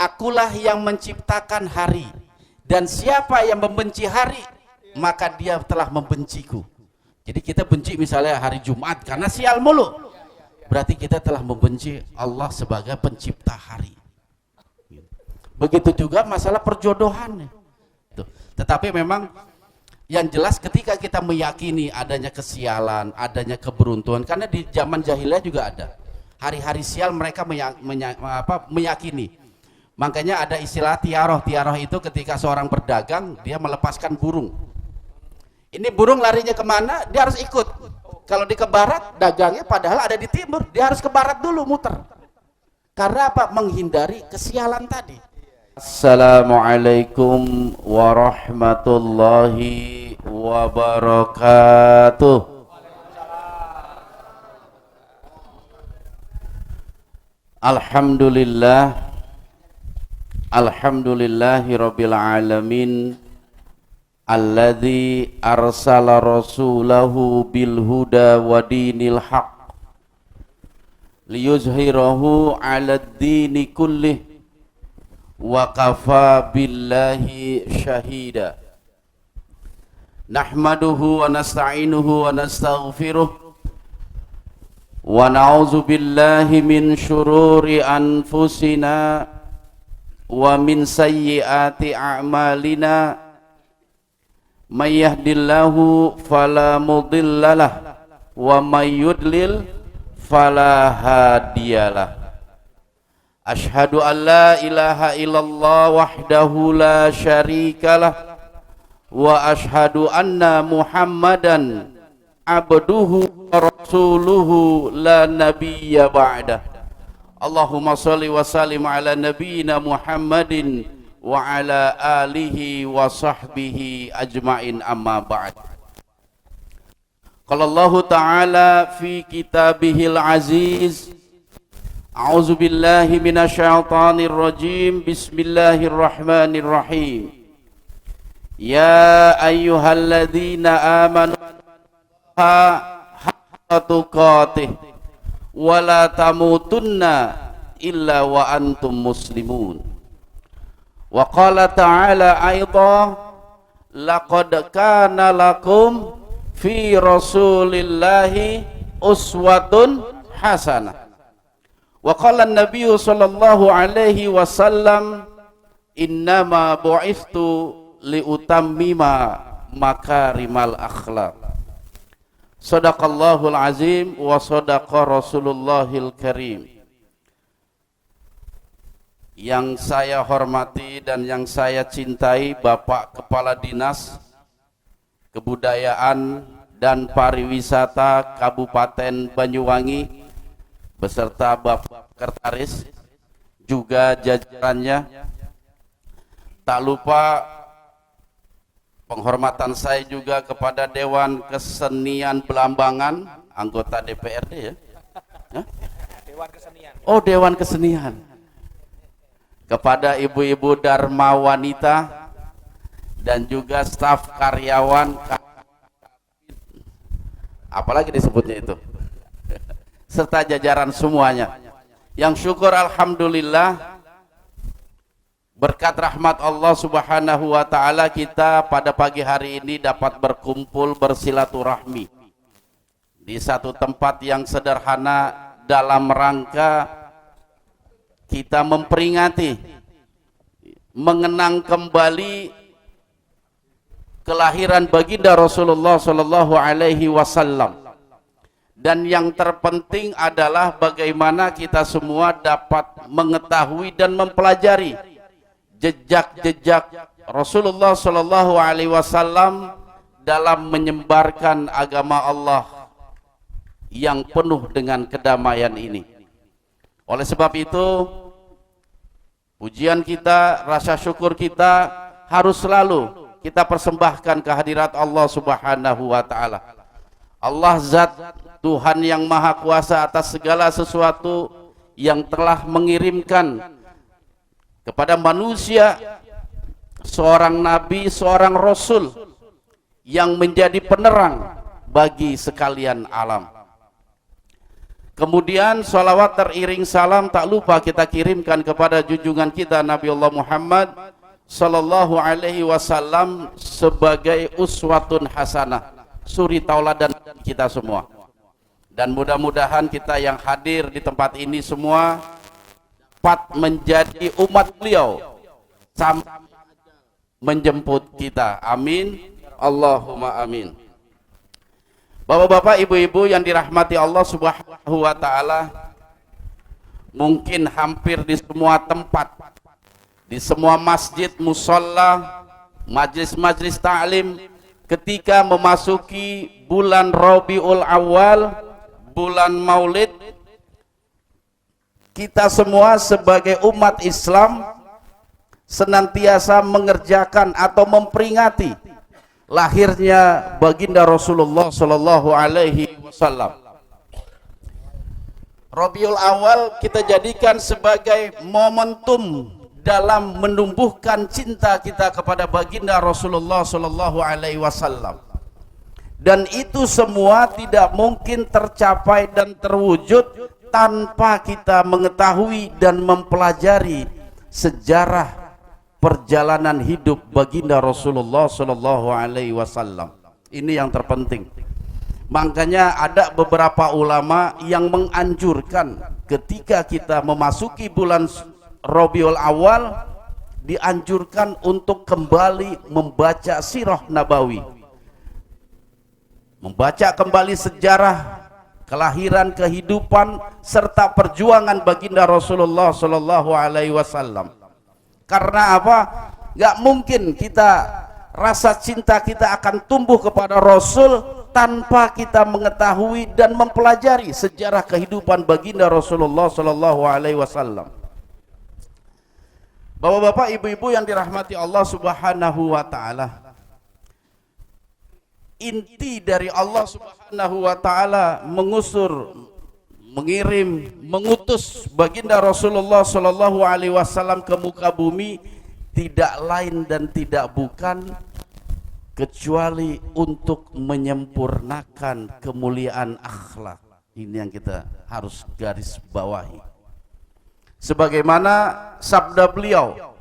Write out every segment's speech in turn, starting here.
akulah yang menciptakan hari, dan siapa yang membenci hari, maka dia telah membenciku. Jadi kita benci misalnya hari Jumat karena sial mulu, berarti kita telah membenci Allah sebagai pencipta hari. Begitu juga masalah perjodohan. Tetapi memang yang jelas ketika kita meyakini adanya kesialan, adanya keberuntuhan, karena di zaman jahiliyah juga ada hari-hari sial, mereka meyakini. Makanya ada istilah tiaroh. Tiaroh itu ketika seorang berdagang, dia melepaskan burung. Ini burung larinya kemana, dia harus ikut. Kalau di ke barat, dagangnya padahal ada di timur, dia harus ke barat dulu muter. Karena apa? Menghindari kesialan tadi. Assalamualaikum warahmatullahi wabarakatuh. Alhamdulillah, alhamdulillahi rabbil alamin, alladzi arsala rasulahu bil huda wa dinil haq liyuzhirahu 'alad dini kullih wa kafa billahi syahida. Nahmaduhu wa nasta'inuhu wa nastaghfiruh wa na'udzu billahi min syururi anfusina wa min sayyiati a'malina. May yahdillahu fala mudhillalah wa may yudlil fala hadiyalah. Ashhadu an la ilaha illallah wahdahu la syarikalah wa ashhadu anna Muhammadan abduhu wa rasuluhu la nabiyya ba'dah. Allahumma shalli wa sallim ala nabiyyina Muhammadin wa ala alihi wa sahbihi ajma'in, amma ba'd. Qala Allah ta'ala fi kitabihil aziz, a'udzu billahi minasyaitonir rajim, bismillahirrahmanirrahim. Ya ayyuhalladzina amanu haqqa tuqatih wa la tamutunna illa wa antum muslimun. Wa qala ta'ala aidan, laqad kana lakum fi rasulillahi uswatun hasanah. Wa qala an-nabiy sallallahu alaihi wasallam, innama bu'ithtu liutammima makarimal akhlaq. Shadaqallahul azim wa shadaqa rasulullahil karim. Yang saya hormati dan yang saya cintai Bapak Kepala Dinas Kebudayaan dan Pariwisata Kabupaten Banyuwangi beserta Bapak Sekretaris juga jajarannya. Tak lupa penghormatan saya juga kepada Dewan Kesenian Belambangan, anggota DPRD ya. Dewan Kesenian. Oh, Dewan Kesenian. Kepada ibu-ibu Dharma Wanita dan juga staf karyawan, apalagi disebutnya itu, serta jajaran semuanya. Yang syukur alhamdulillah, berkat rahmat Allah subhanahu wa ta'ala, kita pada pagi hari ini dapat berkumpul bersilaturahmi di satu tempat yang sederhana dalam rangka kita memperingati, mengenang kembali kelahiran baginda Rasulullah sallallahu alaihi wasallam. Dan yang terpenting adalah bagaimana kita semua dapat mengetahui dan mempelajari jejak-jejak Rasulullah sallallahu alaihi wasallam dalam menyebarkan agama Allah yang penuh dengan kedamaian ini. Oleh sebab itu, pujian kita, rasa syukur kita harus selalu kita persembahkan kehadirat Allah subhanahu wa ta'ala. Allah zat Tuhan yang maha kuasa atas segala sesuatu yang telah mengirimkan kepada manusia seorang nabi, seorang rasul yang menjadi penerang bagi sekalian alam. Kemudian salawat teriring salam tak lupa kita kirimkan kepada junjungan kita Nabi Allah Muhammad sallallahu alaihi wasallam sebagai uswatun hasanah, suri tauladan kita semua. Dan mudah-mudahan kita yang hadir di tempat ini semua dapat menjadi umat beliau sampai menjemput kita. Amin. Allahumma amin. Bapak-bapak, ibu-ibu yang dirahmati Allah Subhanahu wa taala, mungkin hampir di semua tempat, di semua masjid, musalla, majlis-majlis ta'lim, ketika memasuki bulan Rabiul Awal, bulan Maulid, kita semua sebagai umat Islam senantiasa mengerjakan atau memperingati lahirnya baginda Rasulullah sallallahu alaihi wasallam. Rabiul Awal kita jadikan sebagai momentum dalam menumbuhkan cinta kita kepada baginda Rasulullah sallallahu alaihi wasallam. Dan itu semua tidak mungkin tercapai dan terwujud tanpa kita mengetahui dan mempelajari sejarah perjalanan hidup baginda Rasulullah sallallahu alaihi wasallam. Ini yang terpenting. Makanya ada beberapa ulama yang menganjurkan ketika kita memasuki bulan Rabiul Awal, dianjurkan untuk kembali membaca sirah nabawi, membaca kembali sejarah kelahiran, kehidupan serta perjuangan baginda Rasulullah sallallahu alaihi wasallam. Karena apa? Gak mungkin kita rasa cinta kita akan tumbuh kepada Rasul tanpa kita mengetahui dan mempelajari sejarah kehidupan baginda Rasulullah sallallahu alaihi wasallam. Bapak-bapak, ibu-ibu yang dirahmati Allah Subhanahu wa taala, inti dari Allah Subhanahu wa taala mengutus baginda Rasulullah sallallahu alaihi wasallam ke muka bumi tidak lain dan tidak bukan kecuali untuk menyempurnakan kemuliaan akhlak. Ini yang kita harus garis bawahi. Sebagaimana sabda beliau,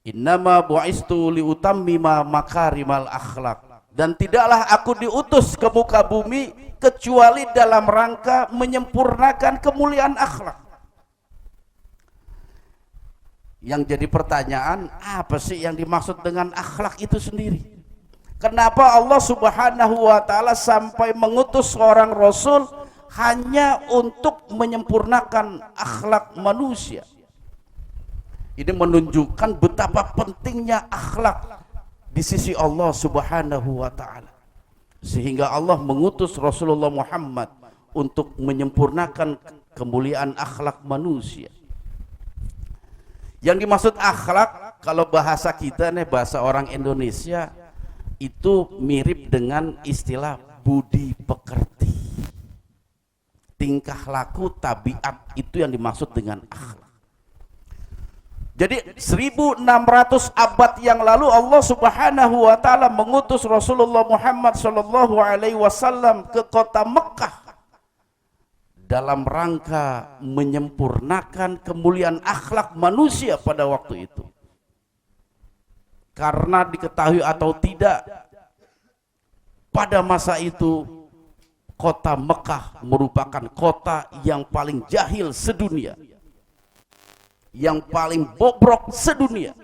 innama bu'istu liutammima makarimal akhlak, dan tidaklah aku diutus ke muka bumi kecuali dalam rangka menyempurnakan kemuliaan akhlak. Yang jadi pertanyaan, apa sih yang dimaksud dengan akhlak itu sendiri? Kenapa Allah Subhanahu wa taala sampai mengutus seorang rasul hanya untuk menyempurnakan akhlak manusia? Ini menunjukkan betapa pentingnya akhlak di sisi Allah Subhanahu wa taala. Sehingga Allah mengutus Rasulullah Muhammad untuk menyempurnakan kemuliaan akhlak manusia. Yang dimaksud akhlak, kalau bahasa kita nih, bahasa orang Indonesia, itu mirip dengan istilah budi pekerti. Tingkah laku, tabiat, itu yang dimaksud dengan akhlak. Jadi 1600 abad yang lalu Allah Subhanahu wa taala mengutus Rasulullah Muhammad sallallahu alaihi wasallam ke kota Mekah dalam rangka menyempurnakan kemuliaan akhlak manusia pada waktu itu. Karena diketahui atau tidak, pada masa itu kota Mekah merupakan kota yang paling jahil sedunia, yang paling bobrok sedunia,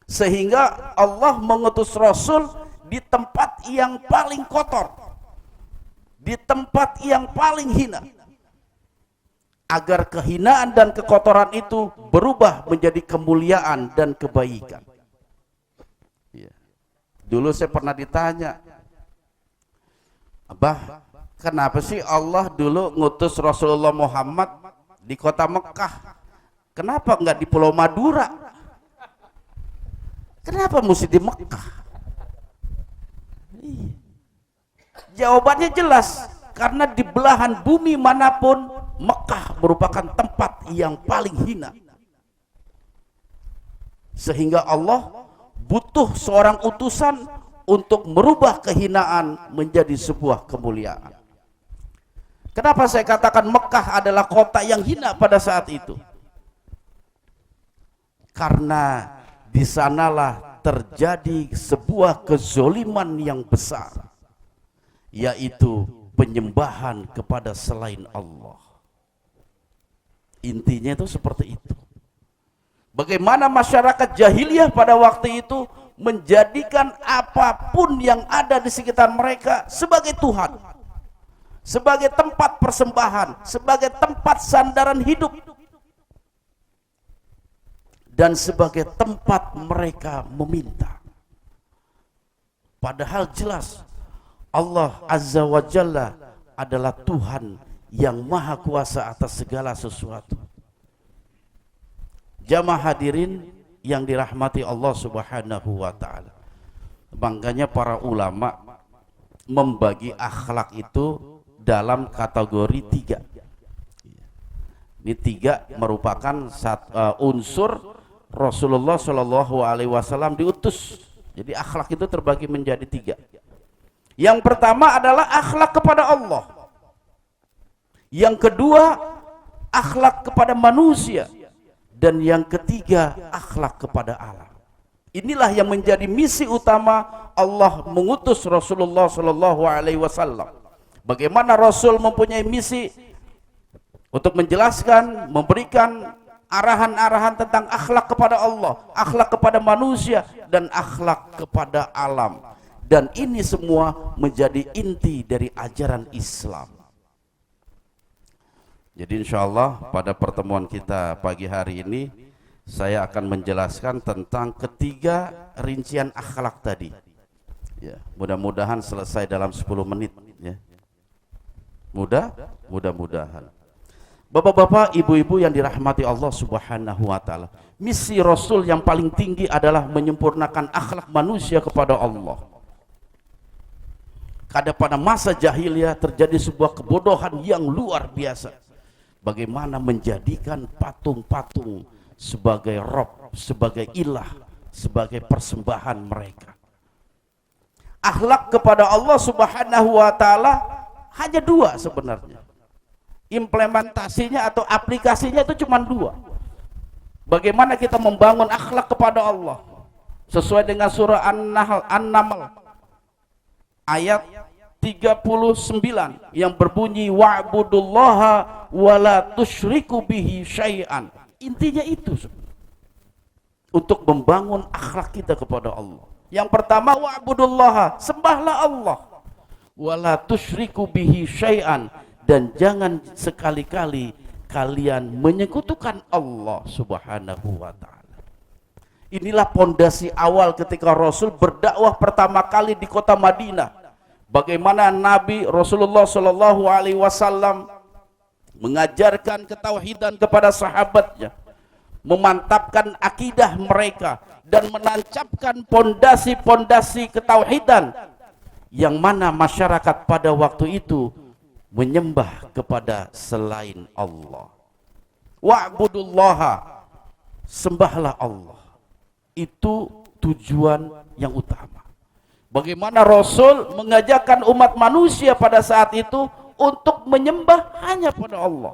sehingga Allah mengutus Rasul di tempat yang paling kotor, di tempat yang paling hina, agar kehinaan dan kekotoran itu berubah menjadi kemuliaan dan kebaikan. Ya. Dulu saya pernah ditanya, Abah, kenapa sih Allah dulu ngutus Rasulullah Muhammad di kota Mekah? Kenapa enggak di Pulau Madura? Kenapa mesti di Mekah? Jawabannya jelas, karena di belahan bumi manapun Mekah merupakan tempat yang paling hina. Sehingga Allah butuh seorang utusan untuk merubah kehinaan menjadi sebuah kemuliaan. Kenapa saya katakan Mekah adalah kota yang hina pada saat itu? Karena di sanalah terjadi sebuah kezoliman yang besar, yaitu penyembahan kepada selain Allah. Intinya itu seperti itu. Bagaimana masyarakat jahiliyah pada waktu itu menjadikan apapun yang ada di sekitar mereka sebagai Tuhan, sebagai tempat persembahan, sebagai tempat sandaran hidup, dan sebagai tempat mereka meminta. Padahal jelas Allah Azza wa Jalla adalah Tuhan yang maha kuasa atas segala sesuatu. Jamaah hadirin yang dirahmati Allah Subhanahu wa ta'ala, makanya para ulama membagi akhlak itu dalam kategori 3. Ini 3 merupakan unsur Rasulullah Shallallahu Alaihi Wasallam diutus. Jadi akhlak itu terbagi menjadi 3. Yang pertama adalah akhlak kepada Allah. Yang kedua akhlak kepada manusia. Dan yang ketiga akhlak kepada alam. Inilah yang menjadi misi utama Allah mengutus Rasulullah Shallallahu Alaihi Wasallam. Bagaimana Rasul mempunyai misi untuk menjelaskan, memberikan arahan-arahan tentang akhlak kepada Allah, akhlak kepada manusia, dan akhlak kepada alam. Dan ini semua menjadi inti dari ajaran Islam. Jadi insya Allah pada pertemuan kita pagi hari ini saya akan menjelaskan tentang ketiga rincian akhlak tadi. Ya, mudah-mudahan selesai dalam 10 menit. Ya. Mudah-mudahan. Bapak-bapak, ibu-ibu yang dirahmati Allah Subhanahu wa ta'ala, misi Rasul yang paling tinggi adalah menyempurnakan akhlak manusia kepada Allah. Karena pada masa jahiliyah terjadi sebuah kebodohan yang luar biasa. Bagaimana menjadikan patung-patung sebagai rob, sebagai ilah, sebagai persembahan mereka. Akhlak kepada Allah Subhanahu wa ta'ala hanya 2 sebenarnya. Implementasinya atau aplikasinya itu cuma 2. Bagaimana kita membangun akhlak kepada Allah sesuai dengan surah An-Naml ayat 39 yang berbunyi wa'budullaha wala tusyriku bihi syai'an. Intinya itu untuk membangun akhlak kita kepada Allah. Yang pertama wa'budullaha, sembahlah Allah, wala tusyriku bihi syai'an, dan jangan sekali-kali kalian menyekutukan Allah Subhanahu wa ta'ala. Inilah pondasi awal ketika Rasul berdakwah pertama kali di kota Madinah. Bagaimana Nabi Rasulullah Shallallahu Alaihi Wasallam mengajarkan ketauhidan kepada sahabatnya, memantapkan akidah mereka dan menancapkan pondasi-pondasi ketauhidan yang mana masyarakat pada waktu itu menyembah kepada selain Allah. Wa'budullaha, sembahlah Allah. Itu tujuan yang utama. Bagaimana Rasul mengajarkan umat manusia pada saat itu untuk menyembah hanya pada Allah.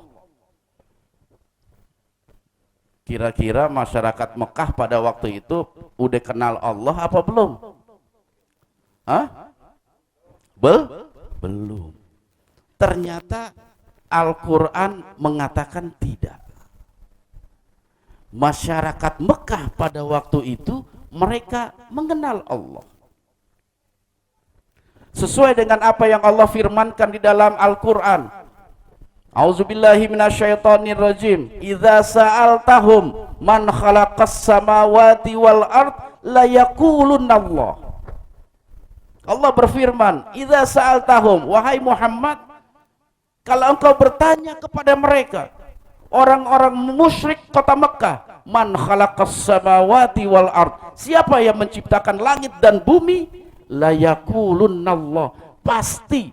Kira-kira masyarakat Mekah pada waktu itu udah kenal Allah apa belum? Hah? Belum. Ternyata Al-Quran mengatakan tidak. Masyarakat Mekah pada waktu itu mereka mengenal Allah. Sesuai dengan apa yang Allah firmankan di dalam Al-Quran. A'udzubillahi minasyaitonirrajim. Idza sa'altahum man khalaqas samawati wal ard la yaqulunna Allah. Allah berfirman, idza sa'altahum, wahai Muhammad, kalau engkau bertanya kepada mereka, orang-orang musyrik kota Mekah, man khalaqas samawati wal ard, siapa yang menciptakan langit dan bumi? La yaqulunallah, pasti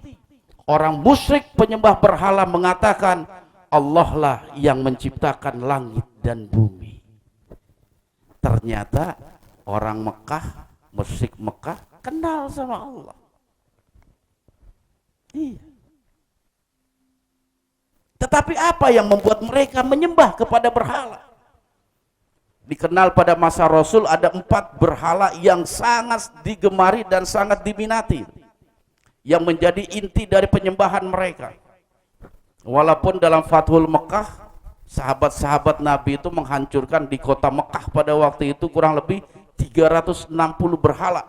orang musyrik penyembah berhala mengatakan Allah lah yang menciptakan langit dan bumi. Ternyata orang Mekah, musyrik Mekah kenal sama Allah. Iya. Tetapi apa yang membuat mereka menyembah kepada berhala? Dikenal pada masa Rasul ada 4 berhala yang sangat digemari dan sangat diminati, yang menjadi inti dari penyembahan mereka. Walaupun dalam Fathul Mekah, sahabat-sahabat Nabi itu menghancurkan di kota Mekah pada waktu itu kurang lebih 360 berhala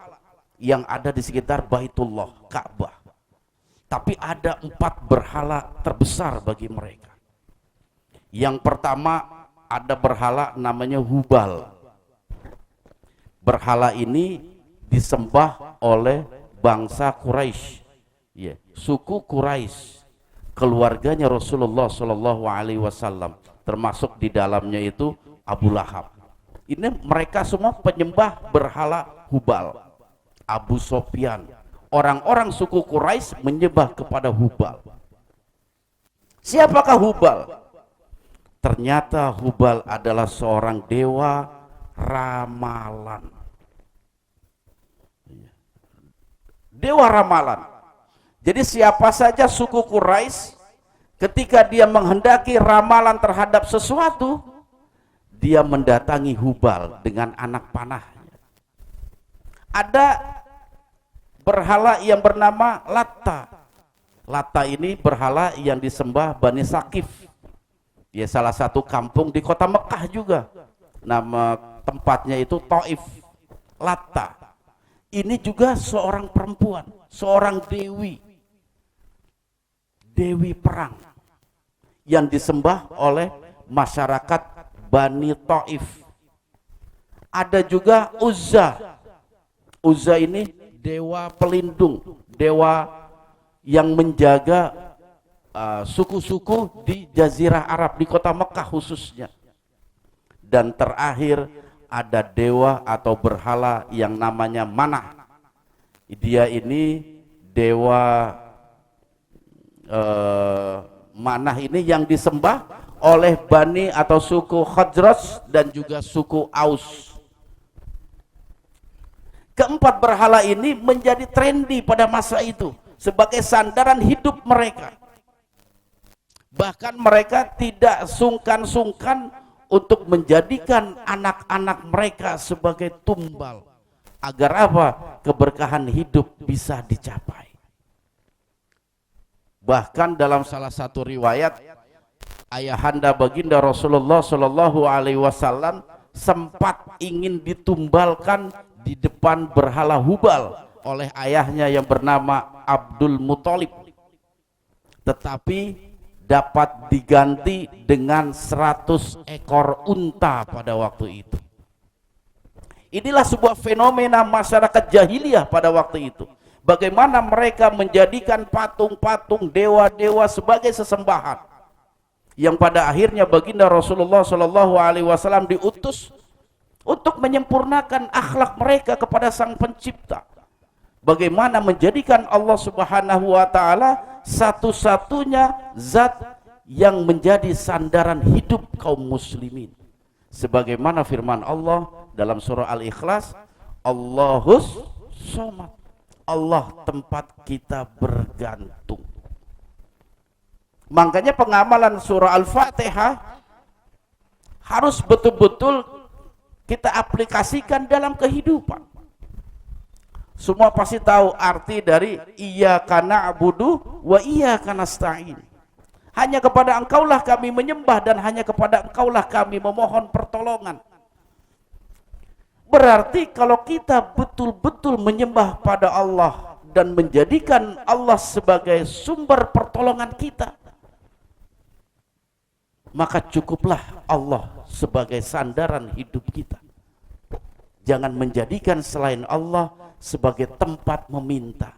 yang ada di sekitar Baitullah, Ka'bah. Tapi ada 4 berhala terbesar bagi mereka. Yang pertama ada berhala namanya Hubal. Berhala ini disembah oleh bangsa Quraisy, ya, suku Quraisy, keluarganya Rasulullah Shallallahu Alaihi Wasallam, termasuk di dalamnya itu Abu Lahab. Ini mereka semua penyembah berhala Hubal. Abu Sofyan, orang-orang suku Quraisy menyembah kepada Hubal. Siapakah Hubal? Ternyata Hubal adalah seorang dewa ramalan. Dewa ramalan. Jadi siapa saja suku Quraisy ketika dia menghendaki ramalan terhadap sesuatu, dia mendatangi Hubal dengan anak panahnya. Ada berhala yang bernama Latta. Latta ini berhala yang disembah Bani Sakif, ya, salah satu kampung di kota Mekah juga. Nama tempatnya itu Taif. Latta ini juga seorang perempuan, seorang dewi, dewi perang yang disembah oleh masyarakat Bani Taif. Ada juga Uzza. Uzza ini dewa pelindung, dewa yang menjaga suku-suku di Jazirah Arab, di kota Mekah khususnya. Dan terakhir ada dewa atau berhala yang namanya Manah. Dia ini dewa Manah ini yang disembah oleh Bani atau suku Khazraj dan juga suku Aus. Keempat berhala ini menjadi trendy pada masa itu sebagai sandaran hidup mereka. Bahkan mereka tidak sungkan-sungkan untuk menjadikan anak-anak mereka sebagai tumbal. Agar apa? Keberkahan hidup bisa dicapai. Bahkan dalam salah satu riwayat, ayahanda baginda Rasulullah Shallallahu Alaihi Wasallam sempat ingin ditumbalkan di depan berhala Hubal oleh ayahnya yang bernama Abdul Muthalib, tetapi dapat diganti dengan 100 ekor unta pada waktu itu. Inilah sebuah fenomena masyarakat jahiliyah pada waktu itu. Bagaimana mereka menjadikan patung-patung dewa-dewa sebagai sesembahan, yang pada akhirnya baginda Rasulullah Shallallahu Alaihi Wasallam diutus untuk menyempurnakan akhlak mereka kepada Sang Pencipta. Bagaimana menjadikan Allah Subhanahu wa taala satu-satunya zat yang menjadi sandaran hidup kaum muslimin. Sebagaimana firman Allah dalam surah Al-Ikhlas, Allahus Somad, Allah tempat kita bergantung. Makanya pengamalan surah Al-Fatihah harus betul-betul kita aplikasikan dalam kehidupan. Semua pasti tahu arti dari iyyaka na'budu wa iyyaka nasta'in. Hanya kepada Engkaulah kami menyembah dan hanya kepada Engkaulah kami memohon pertolongan. Berarti kalau kita betul-betul menyembah pada Allah dan menjadikan Allah sebagai sumber pertolongan kita, maka cukuplah Allah sebagai sandaran hidup kita. Jangan menjadikan selain Allah sebagai tempat meminta,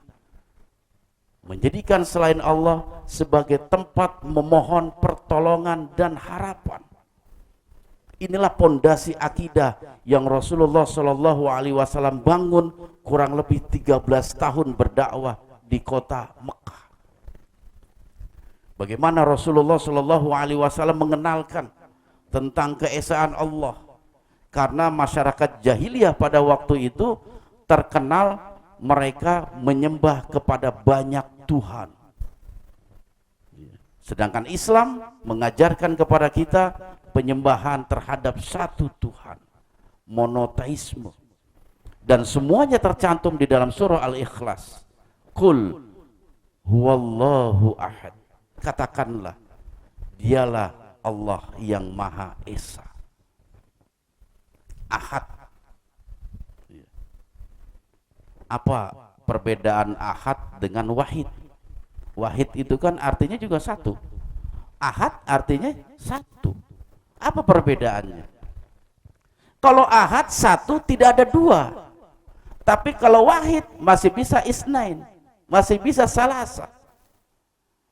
menjadikan selain Allah sebagai tempat memohon pertolongan dan harapan. Inilah pondasi akidah yang Rasulullah Shallallahu Alaihi Wasallam bangun kurang lebih 13 tahun berdakwah di kota Mekah. Bagaimana Rasulullah Shallallahu Alaihi Wasallam mengenalkan tentang keesaan Allah, karena masyarakat jahiliyah pada waktu itu terkenal mereka menyembah kepada banyak Tuhan. Sedangkan Islam mengajarkan kepada kita penyembahan terhadap satu Tuhan, monoteisme. Dan semuanya tercantum di dalam surah Al-Ikhlas. Qul huwallahu ahad. Katakanlah, dialah Allah yang Maha Esa. Ahad. Apa perbedaan ahad dengan wahid? Wahid itu kan artinya juga satu. Ahad artinya satu. Apa perbedaannya? Kalau ahad satu tidak ada dua. Tapi kalau wahid masih bisa isnain, masih bisa salasa.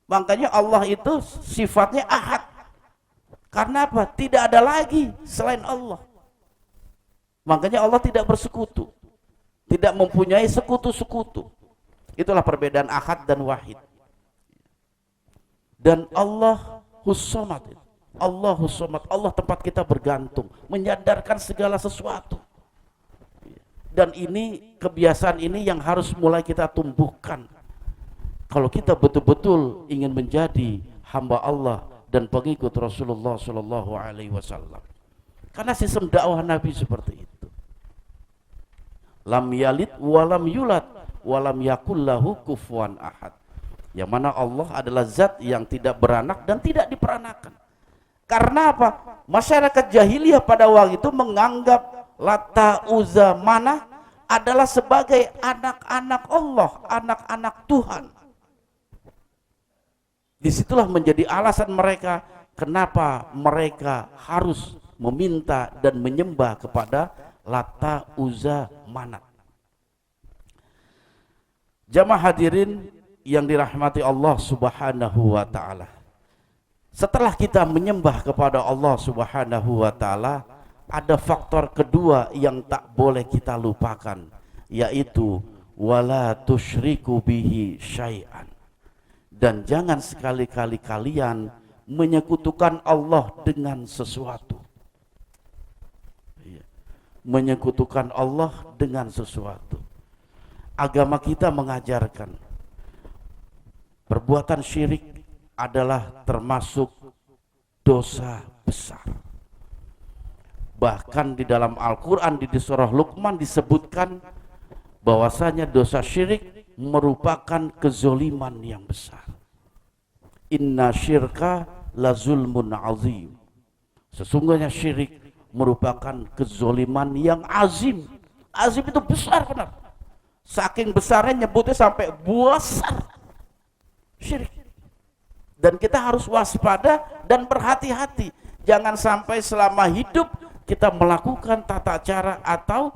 Makanya Allah itu sifatnya ahad. Karena apa? Tidak ada lagi selain Allah. Makanya Allah tidak bersekutu, tidak mempunyai sekutu-sekutu. Itulah perbedaan ahad dan wahid. Dan Allah Hus-Somad, Allah Hus-Somad, Allah tempat kita bergantung, menyadarkan segala sesuatu. Dan ini, kebiasaan ini yang harus mulai kita tumbuhkan. Kalau kita betul-betul ingin menjadi hamba Allah dan pengikut Rasulullah Shallallahu Alaihi Wasallam. Karena sistem dakwah Nabi seperti itu. Lam yalid walam yulad walam yakullahu kufuwan ahad. Yang mana Allah adalah zat yang tidak beranak dan tidak diperanakan. Karena apa? Masyarakat jahiliyah pada waktu itu menganggap Lata, Uzza, Manah adalah sebagai anak-anak Allah, anak-anak Tuhan. Disitulah menjadi alasan mereka kenapa mereka harus meminta dan menyembah kepada Lata, Uzza, Manat. Jamaah hadirin yang dirahmati Allah Subhanahu wa ta'ala, setelah kita menyembah kepada Allah Subhanahu wa ta'ala, ada faktor kedua yang tak boleh kita lupakan, yaitu wala tusyriku bihi syai'an. Dan jangan sekali-kali kalian menyekutukan Allah dengan sesuatu. Menyekutukan Allah dengan sesuatu. Agama kita mengajarkan perbuatan syirik adalah termasuk dosa besar. Bahkan di dalam Al-Quran di surah Luqman disebutkan bahwasanya dosa syirik merupakan kezoliman yang besar. Inna syirka la zulmun azim. Sesungguhnya syirik merupakan kezoliman yang azim. Azim itu besar benar. Saking besarnya nyebutnya sampai besar syirik. Dan kita harus waspada dan berhati-hati. Jangan sampai selama hidup kita melakukan tata cara atau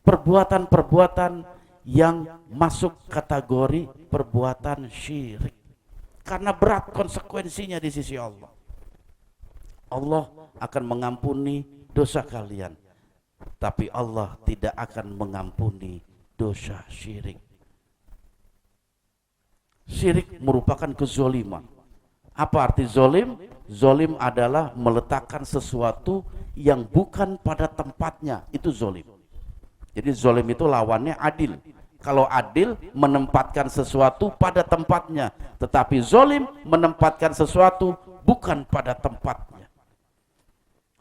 perbuatan-perbuatan yang masuk kategori perbuatan syirik. Karena berat konsekuensinya di sisi Allah. Allah akan mengampuni dosa kalian, tapi Allah tidak akan mengampuni dosa syirik. Syirik merupakan kezoliman. Apa arti zolim? Zolim adalah meletakkan sesuatu yang bukan pada tempatnya, itu zolim. Jadi zolim itu lawannya adil. Kalau adil menempatkan sesuatu pada tempatnya, tetapi zolim menempatkan sesuatu bukan pada tempatnya.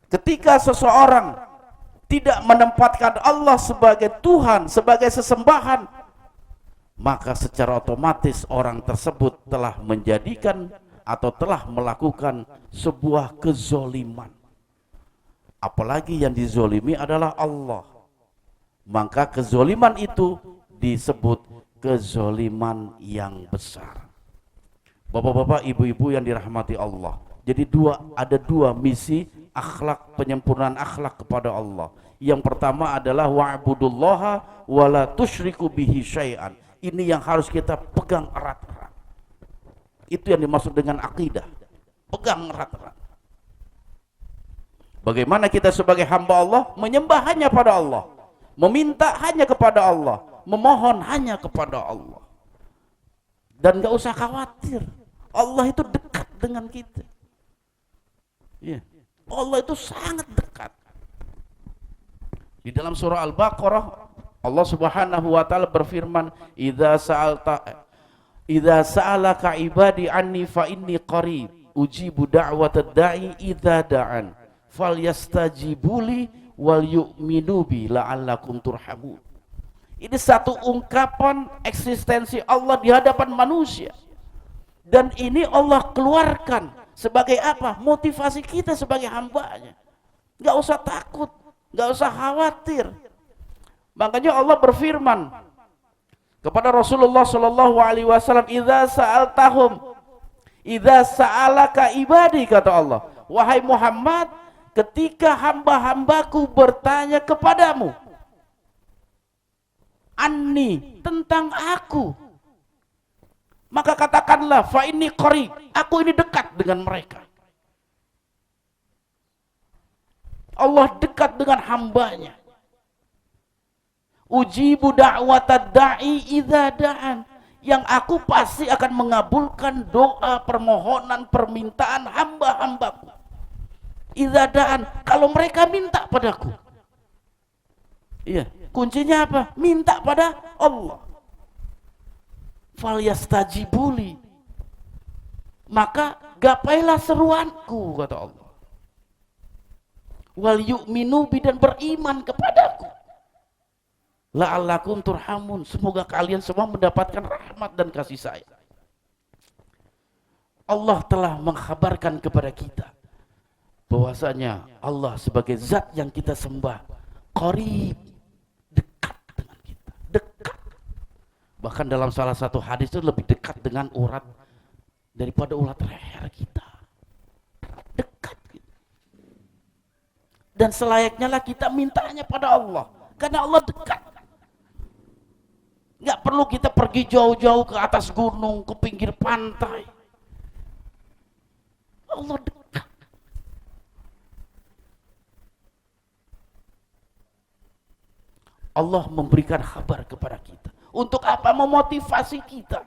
Ketika seseorang tidak menempatkan Allah sebagai Tuhan, sebagai sesembahan, maka secara otomatis orang tersebut telah menjadikan atau telah melakukan sebuah kezoliman. Apalagi yang dizolimi adalah Allah, maka kezoliman itu disebut kezoliman yang besar. Bapak-bapak, ibu-ibu yang dirahmati Allah, jadi ada dua misi akhlak, penyempurnaan akhlak kepada Allah. Yang pertama adalah wa'budullaha wa la tusyriku bihi syai'an. Ini yang harus kita pegang erat-erat. Itu yang dimaksud dengan akidah. Pegang erat-erat. Bagaimana kita sebagai hamba Allah menyembah hanya pada Allah, meminta hanya kepada Allah, memohon hanya kepada Allah. Dan gak usah khawatir, Allah itu dekat dengan kita. Ya. Allah itu sangat dekat. Di dalam surah Al-Baqarah Allah Subhanahu wa taala berfirman, "Idza sa'alta Idza sa'alaka ibadi anni fa inni qarib ujibu da'watad da'i idza da'an falyastajibuli wal yu'minu bi la'allakum turhamun. Ini satu ungkapan eksistensi Allah di hadapan manusia. Dan ini Allah keluarkan sebagai apa? Motivasi kita sebagai hambanya. Gak usah takut, gak usah khawatir. Makanya Allah berfirman kepada Rasulullah Shallallahu Alaihi Wasallam, idza sa'alaka ibadi, kata Allah, wahai Muhammad, ketika hamba-hambaku bertanya kepadamu, anni, tentang aku, maka katakanlah, fa inni qarib, aku ini dekat dengan mereka. Allah dekat dengan hambanya. Ujibu da'watad da'i idza da'an, yang aku pasti akan mengabulkan doa, permohonan, permintaan hamba-hambaku. Idza da'an, kalau mereka minta padaku. Iya, kuncinya apa? Minta pada Allah. Falyastajibuli, maka gapailah seruanku, kata Allah. Wal yu'minu bi, dan beriman kepadaku. La'allakum turhamun, semoga kalian semua mendapatkan rahmat dan kasih sayang. Allah telah mengkhabarkan kepada kita bahwasanya Allah sebagai zat yang kita sembah qarib, dekat dengan kita, dekat. Bahkan dalam salah satu hadis itu lebih dekat dengan urat daripada urat leher kita, dekat gitu. Dan selayaknya lah kita mintanya pada Allah, karena Allah dekat. Nggak perlu kita pergi jauh-jauh ke atas gunung, ke pinggir pantai. Allah dekat. Allah memberikan kabar kepada kita. Untuk apa? Memotivasi kita.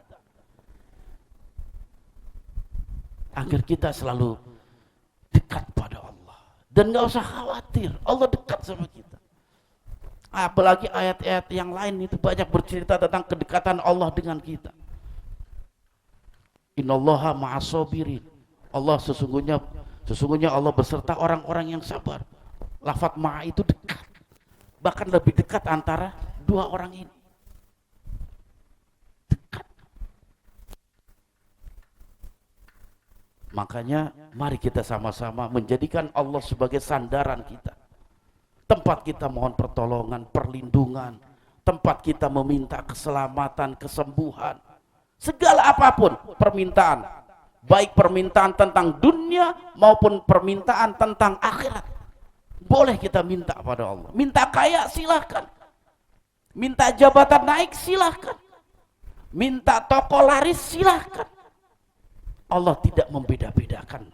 Agar kita selalu dekat pada Allah. Dan nggak usah khawatir, Allah dekat sama kita. Apalagi ayat-ayat yang lain itu banyak bercerita tentang kedekatan Allah dengan kita. Innallaha ma'as-sabirin. Allah sesungguhnya Allah beserta orang-orang yang sabar. Lafaz ma'a itu dekat. Bahkan lebih dekat antara dua orang ini. Dekat. Makanya mari kita sama-sama menjadikan Allah sebagai sandaran kita. Tempat kita mohon pertolongan, perlindungan, tempat kita meminta keselamatan, kesembuhan, segala apapun permintaan, baik permintaan tentang dunia maupun permintaan tentang akhirat, boleh kita minta pada Allah. Minta kaya silahkan, minta jabatan naik silahkan, minta toko laris silahkan. Allah tidak membeda-bedakan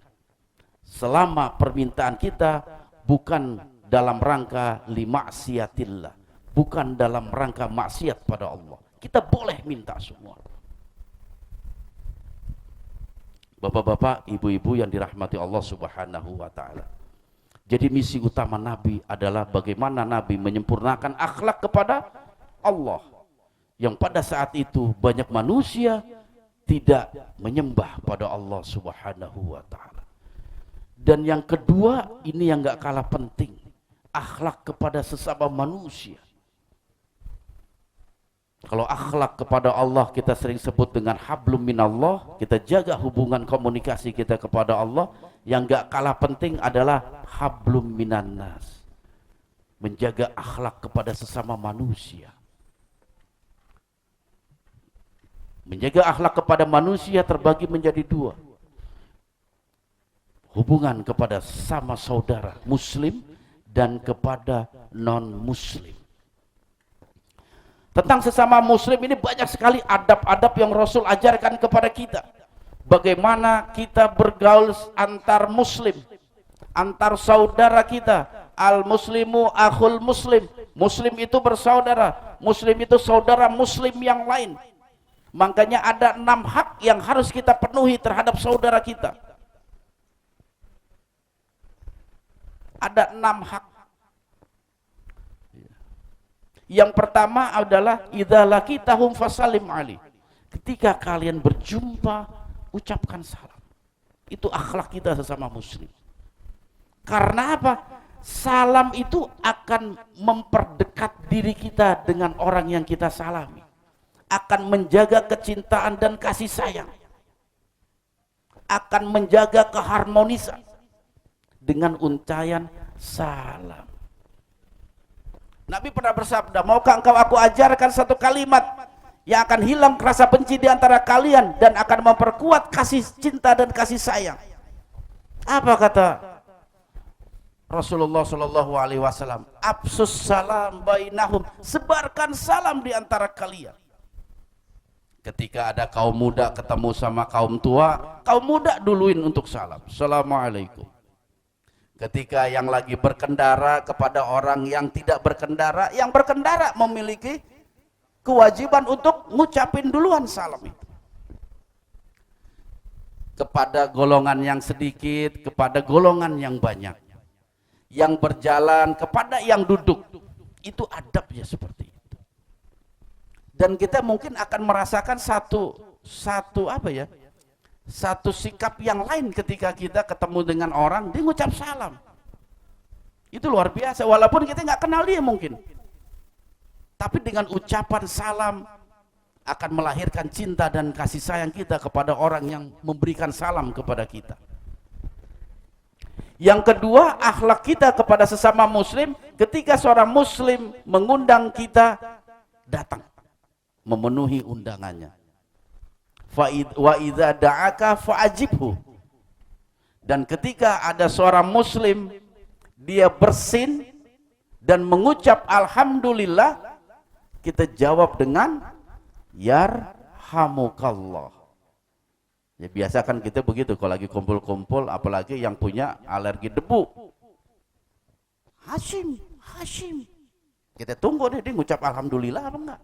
selama permintaan kita bukan dalam rangka limaksiatillah, bukan dalam rangka maksiat pada Allah. Kita boleh minta semua. Bapak-bapak, ibu-ibu yang dirahmati Allah Subhanahu wa taala. Jadi misi utama Nabi adalah bagaimana Nabi menyempurnakan akhlak kepada Allah. Yang pada saat itu banyak manusia tidak menyembah pada Allah Subhanahu wa taala. Dan yang kedua, ini yang gak kalah penting, akhlak kepada sesama manusia. Kalau akhlak kepada Allah kita sering sebut dengan hablum minallah, kita jaga hubungan komunikasi kita kepada Allah. Yang gak kalah penting adalah hablum minannas, menjaga akhlak kepada sesama manusia. Menjaga akhlak kepada manusia terbagi menjadi dua. Hubungan kepada sama saudara muslim dan kepada non-muslim. Tentang sesama muslim ini banyak sekali adab-adab yang Rasul ajarkan kepada kita. Bagaimana kita bergaul antar muslim, antar saudara kita. Al-muslimu akhul muslim. Muslim itu bersaudara, muslim itu saudara muslim yang lain. Makanya ada 6 hak yang harus kita penuhi terhadap saudara kita. Ada 6 hak. Yang pertama adalah idza laqitahum fasallim alaihi. ketika kalian berjumpa, ucapkan salam. Itu akhlak kita sesama muslim. Karena apa? Salam itu akan memperdekat diri kita dengan orang yang kita salami, akan menjaga kecintaan dan kasih sayang, akan menjaga keharmonisan dengan uncayan salam. Nabi pernah bersabda, maukah engkau aku ajarkan satu kalimat yang akan hilang rasa benci di antara kalian dan akan memperkuat kasih cinta dan kasih sayang? Apa kata Rasulullah Shallallahu Alaihi Wasallam? Absus salam bainahum, sebarkan salam di antara kalian. Ketika ada kaum muda ketemu sama kaum tua, kaum muda duluin untuk salam, assalamualaikum. Ketika yang lagi berkendara kepada orang yang tidak berkendara, yang berkendara memiliki kewajiban untuk ngucapin duluan salam itu. Kepada golongan yang sedikit, kepada golongan yang banyak, yang berjalan kepada yang duduk, itu adabnya seperti itu. Dan kita mungkin akan merasakan satu apa ya? Satu sikap yang lain ketika kita ketemu dengan orang, dia ngucap salam. Itu luar biasa, walaupun kita nggak kenal dia mungkin. Tapi dengan ucapan salam akan melahirkan cinta dan kasih sayang kita kepada orang yang memberikan salam kepada kita. Yang kedua, akhlak kita kepada sesama muslim, ketika seorang muslim mengundang kita, datang memenuhi undangannya. Wa idza da'aka fa'ajibhu. Dan ketika ada seorang muslim dia bersin dan mengucap alhamdulillah, kita jawab dengan yarhamukallah. Ya biasa kan kita begitu kalau lagi kumpul-kumpul, apalagi yang punya alergi debu. Hashim. Kita tunggu deh dia ngucap alhamdulillah apa enggak.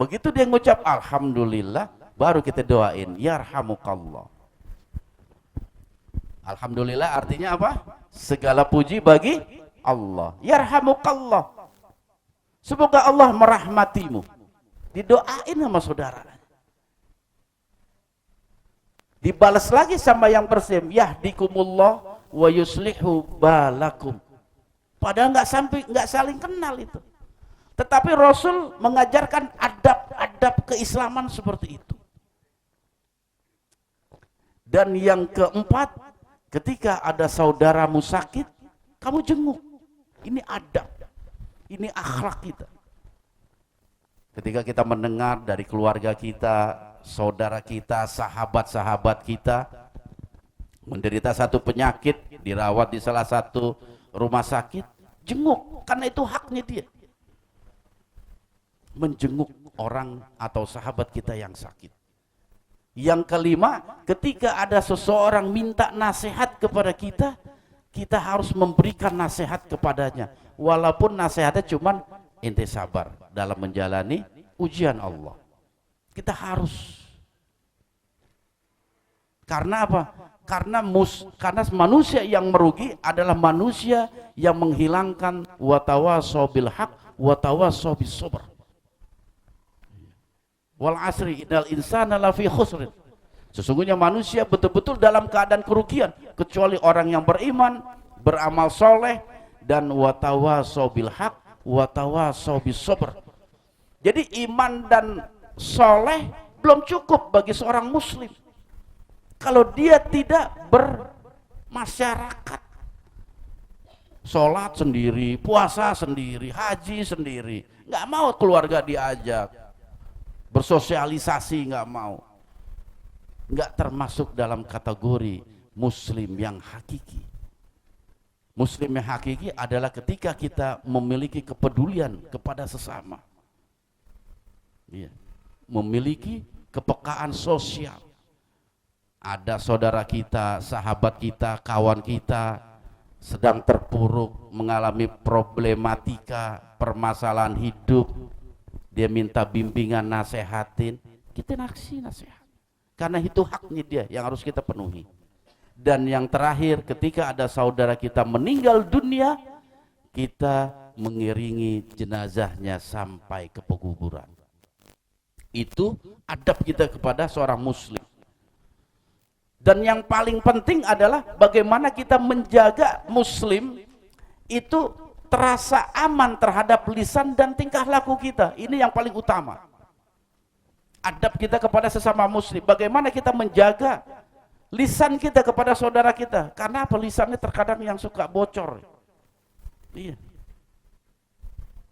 Begitu dia ngucap alhamdulillah, baru kita doain yarhamukallah. Alhamdulillah artinya apa? Segala puji bagi Allah. Yarhamukallah. Semoga Allah merahmatimu. Didoain sama saudara. Dibalas lagi sama yang bersim, yahdikumullah wa yuslihu balakum. Padahal nggak saling kenal itu. Tetapi Rasul mengajarkan adab-adab keislaman seperti itu. Dan yang keempat, ketika ada saudaramu sakit, kamu jenguk. Ini adab, ini akhlak kita. Ketika kita mendengar dari keluarga kita, saudara kita, sahabat-sahabat kita menderita satu penyakit, dirawat di salah satu rumah sakit, jenguk, karena itu haknya dia. Menjenguk orang atau sahabat kita yang sakit. Yang kelima, ketika ada seseorang minta nasihat kepada kita, kita harus memberikan nasihat kepadanya, walaupun nasihatnya cuman ente sabar dalam menjalani ujian Allah. Kita harus. Karena apa? Karena manusia yang merugi adalah manusia yang menghilangkan watawasau bil haq watawasau bis sabr. Wal asri innal insana lafi khusrin. Sesungguhnya manusia betul-betul dalam keadaan kerugian kecuali orang yang beriman, beramal soleh, dan watawasau bil haq watawasau bis sabr. Jadi iman dan soleh belum cukup bagi seorang muslim kalau dia tidak bermasyarakat. Sholat sendiri, puasa sendiri, haji sendiri, nggak mau keluarga diajak, bersosialisasi nggak mau, nggak termasuk dalam kategori muslim yang hakiki. Muslim yang hakiki adalah ketika kita memiliki kepedulian kepada sesama, memiliki kepekaan sosial. Ada saudara kita, sahabat kita, kawan kita sedang terpuruk, mengalami problematika, permasalahan hidup, dia minta bimbingan, nasehatin, kita ngasih nasihat, karena itu haknya dia yang harus kita penuhi. Dan yang terakhir, ketika ada saudara kita meninggal dunia, kita mengiringi jenazahnya sampai ke pekuburan. Itu adab kita kepada seorang muslim. Dan yang paling penting adalah bagaimana kita menjaga muslim itu terasa aman terhadap lisan dan tingkah laku kita. Ini yang paling utama. Adab kita kepada sesama muslim. Bagaimana kita menjaga lisan kita kepada saudara kita. Karena apa? Lisannya terkadang yang suka bocor. Iya.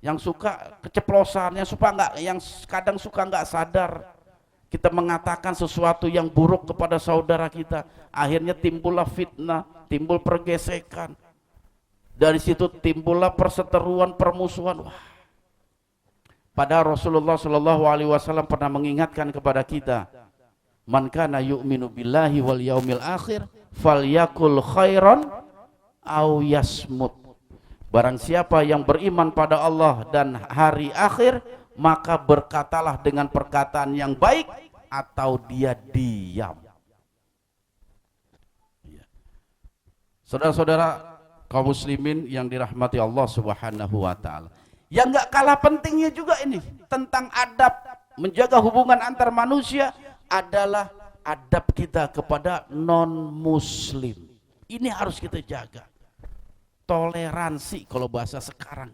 Yang suka keceplosan, yang kadang suka nggak sadar. Kita mengatakan sesuatu yang buruk kepada saudara kita, akhirnya timbullah fitnah, timbul pergesekan. Dari situ timbullah perseteruan, permusuhan. Wah. Padahal Rasulullah Shallallahu Alaihi Wasallam pernah mengingatkan kepada kita, man kana yu'minu billahi wal yaumil akhir, falyakul khairan aw yasmut. Barang siapa yang beriman pada Allah dan hari akhir, maka berkatalah dengan perkataan yang baik atau dia diam. Saudara-saudara kaum muslimin yang dirahmati Allah Subhanahu wa taala. Yang enggak kalah pentingnya juga ini tentang adab menjaga hubungan antar manusia adalah adab kita kepada non muslim. Ini harus kita jaga. Toleransi kalau bahasa sekarang.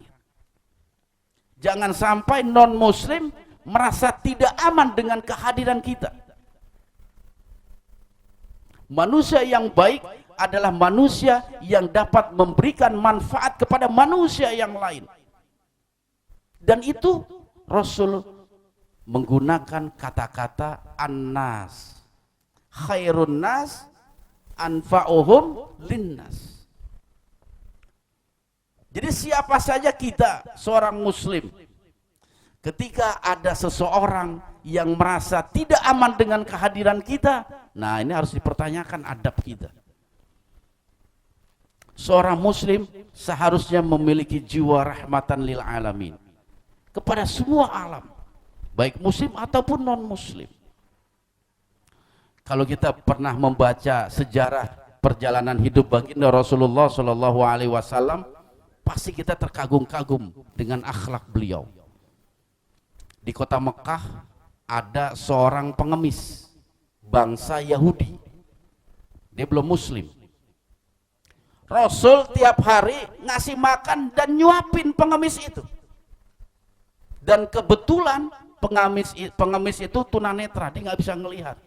Jangan sampai non-muslim merasa tidak aman dengan kehadiran kita. Manusia yang baik adalah manusia yang dapat memberikan manfaat kepada manusia yang lain. Dan itu Rasul menggunakan kata-kata an-nas. Khairun nas anfa'uhum linnas. Jadi siapa saja kita, seorang muslim, ketika ada seseorang yang merasa tidak aman dengan kehadiran kita, nah ini harus dipertanyakan adab kita. Seorang muslim seharusnya memiliki jiwa rahmatan lil alamin kepada semua alam, baik muslim ataupun non muslim. Kalau kita pernah membaca sejarah perjalanan hidup baginda Rasulullah Shallallahu Alaihi Wasallam, pasti kita terkagum-kagum dengan akhlak beliau. Di kota Mekah ada seorang pengemis bangsa Yahudi. Dia belum muslim. Rasul tiap hari ngasih makan dan nyuapin pengemis itu. Dan kebetulan pengemis itu tunanetra, dia nggak bisa ngelihat.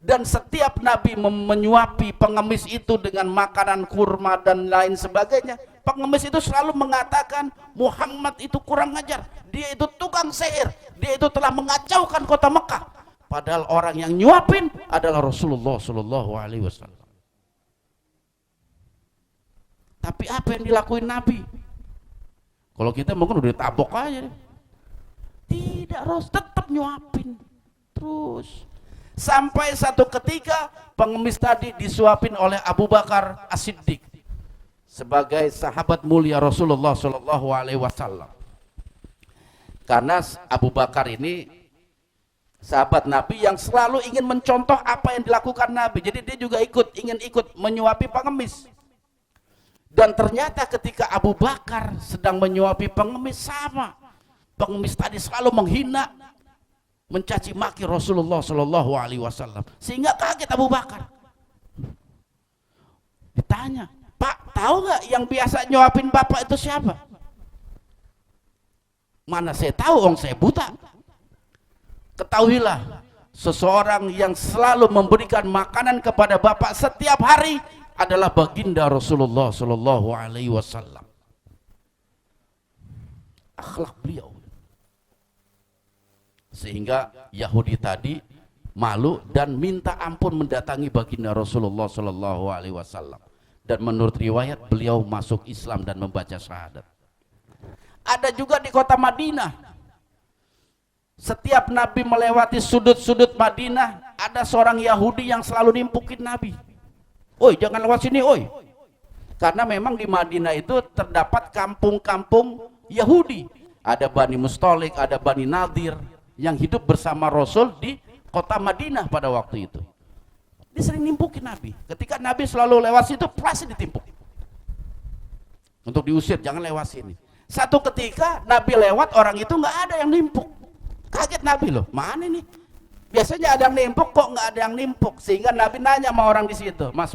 Dan setiap Nabi menyuapi pengemis itu dengan makanan kurma dan lain sebagainya, pengemis itu selalu mengatakan Muhammad itu kurang ajar, dia itu tukang sihir, dia itu telah mengacaukan kota Mekah. Padahal orang yang nyuapin adalah Rasulullah Shallallahu Alaihi Wasallam. Tapi apa yang dilakuin Nabi? Kalau kita mungkin udah ditabok aja. Tidak, Rasul tetap nyuapin terus. Sampai satu ketika pengemis tadi disuapin oleh Abu Bakar As-Siddiq sebagai sahabat mulia Rasulullah Shallallahu Alaihi Wasallam. Karena Abu Bakar ini sahabat Nabi yang selalu ingin mencontoh apa yang dilakukan Nabi. Jadi dia juga ingin ikut menyuapi pengemis. Dan ternyata ketika Abu Bakar sedang menyuapi pengemis, sama pengemis tadi selalu menghina, mencaci maki Rasulullah Shallallahu Alaihi Wasallam, sehingga kaget Abu Bakar. Ditanya, Pak, tahu nggak yang biasa nyuapin bapak itu siapa? Mana saya tahu, saya buta. Ketahuilah, seseorang yang selalu memberikan makanan kepada bapak setiap hari adalah baginda Rasulullah Shallallahu Alaihi Wasallam. Akhlak beliau. Sehingga Yahudi tadi malu dan minta ampun mendatangi baginda Rasulullah Shallallahu Alaihi Wasallam. Dan menurut riwayat beliau masuk Islam dan membaca syahadat. Ada juga di kota Madinah. Setiap Nabi melewati sudut-sudut Madinah, ada seorang Yahudi yang selalu nimpukin Nabi. Oi, jangan lewat sini, oi. Karena memang di Madinah itu terdapat kampung-kampung Yahudi. Ada Bani Mustalik, ada Bani Nadir yang hidup bersama Rasul di kota Madinah pada waktu itu. Dia sering nimpukin Nabi. Ketika Nabi selalu lewat situ, pasti ditimpuk. Untuk diusir, jangan lewat sini. Satu ketika Nabi lewat, orang itu nggak ada yang nimpuk. Kaget Nabi loh, mana nih? Biasanya ada yang nimpuk, kok nggak ada yang nimpuk? Sehingga Nabi nanya sama orang di situ, mas,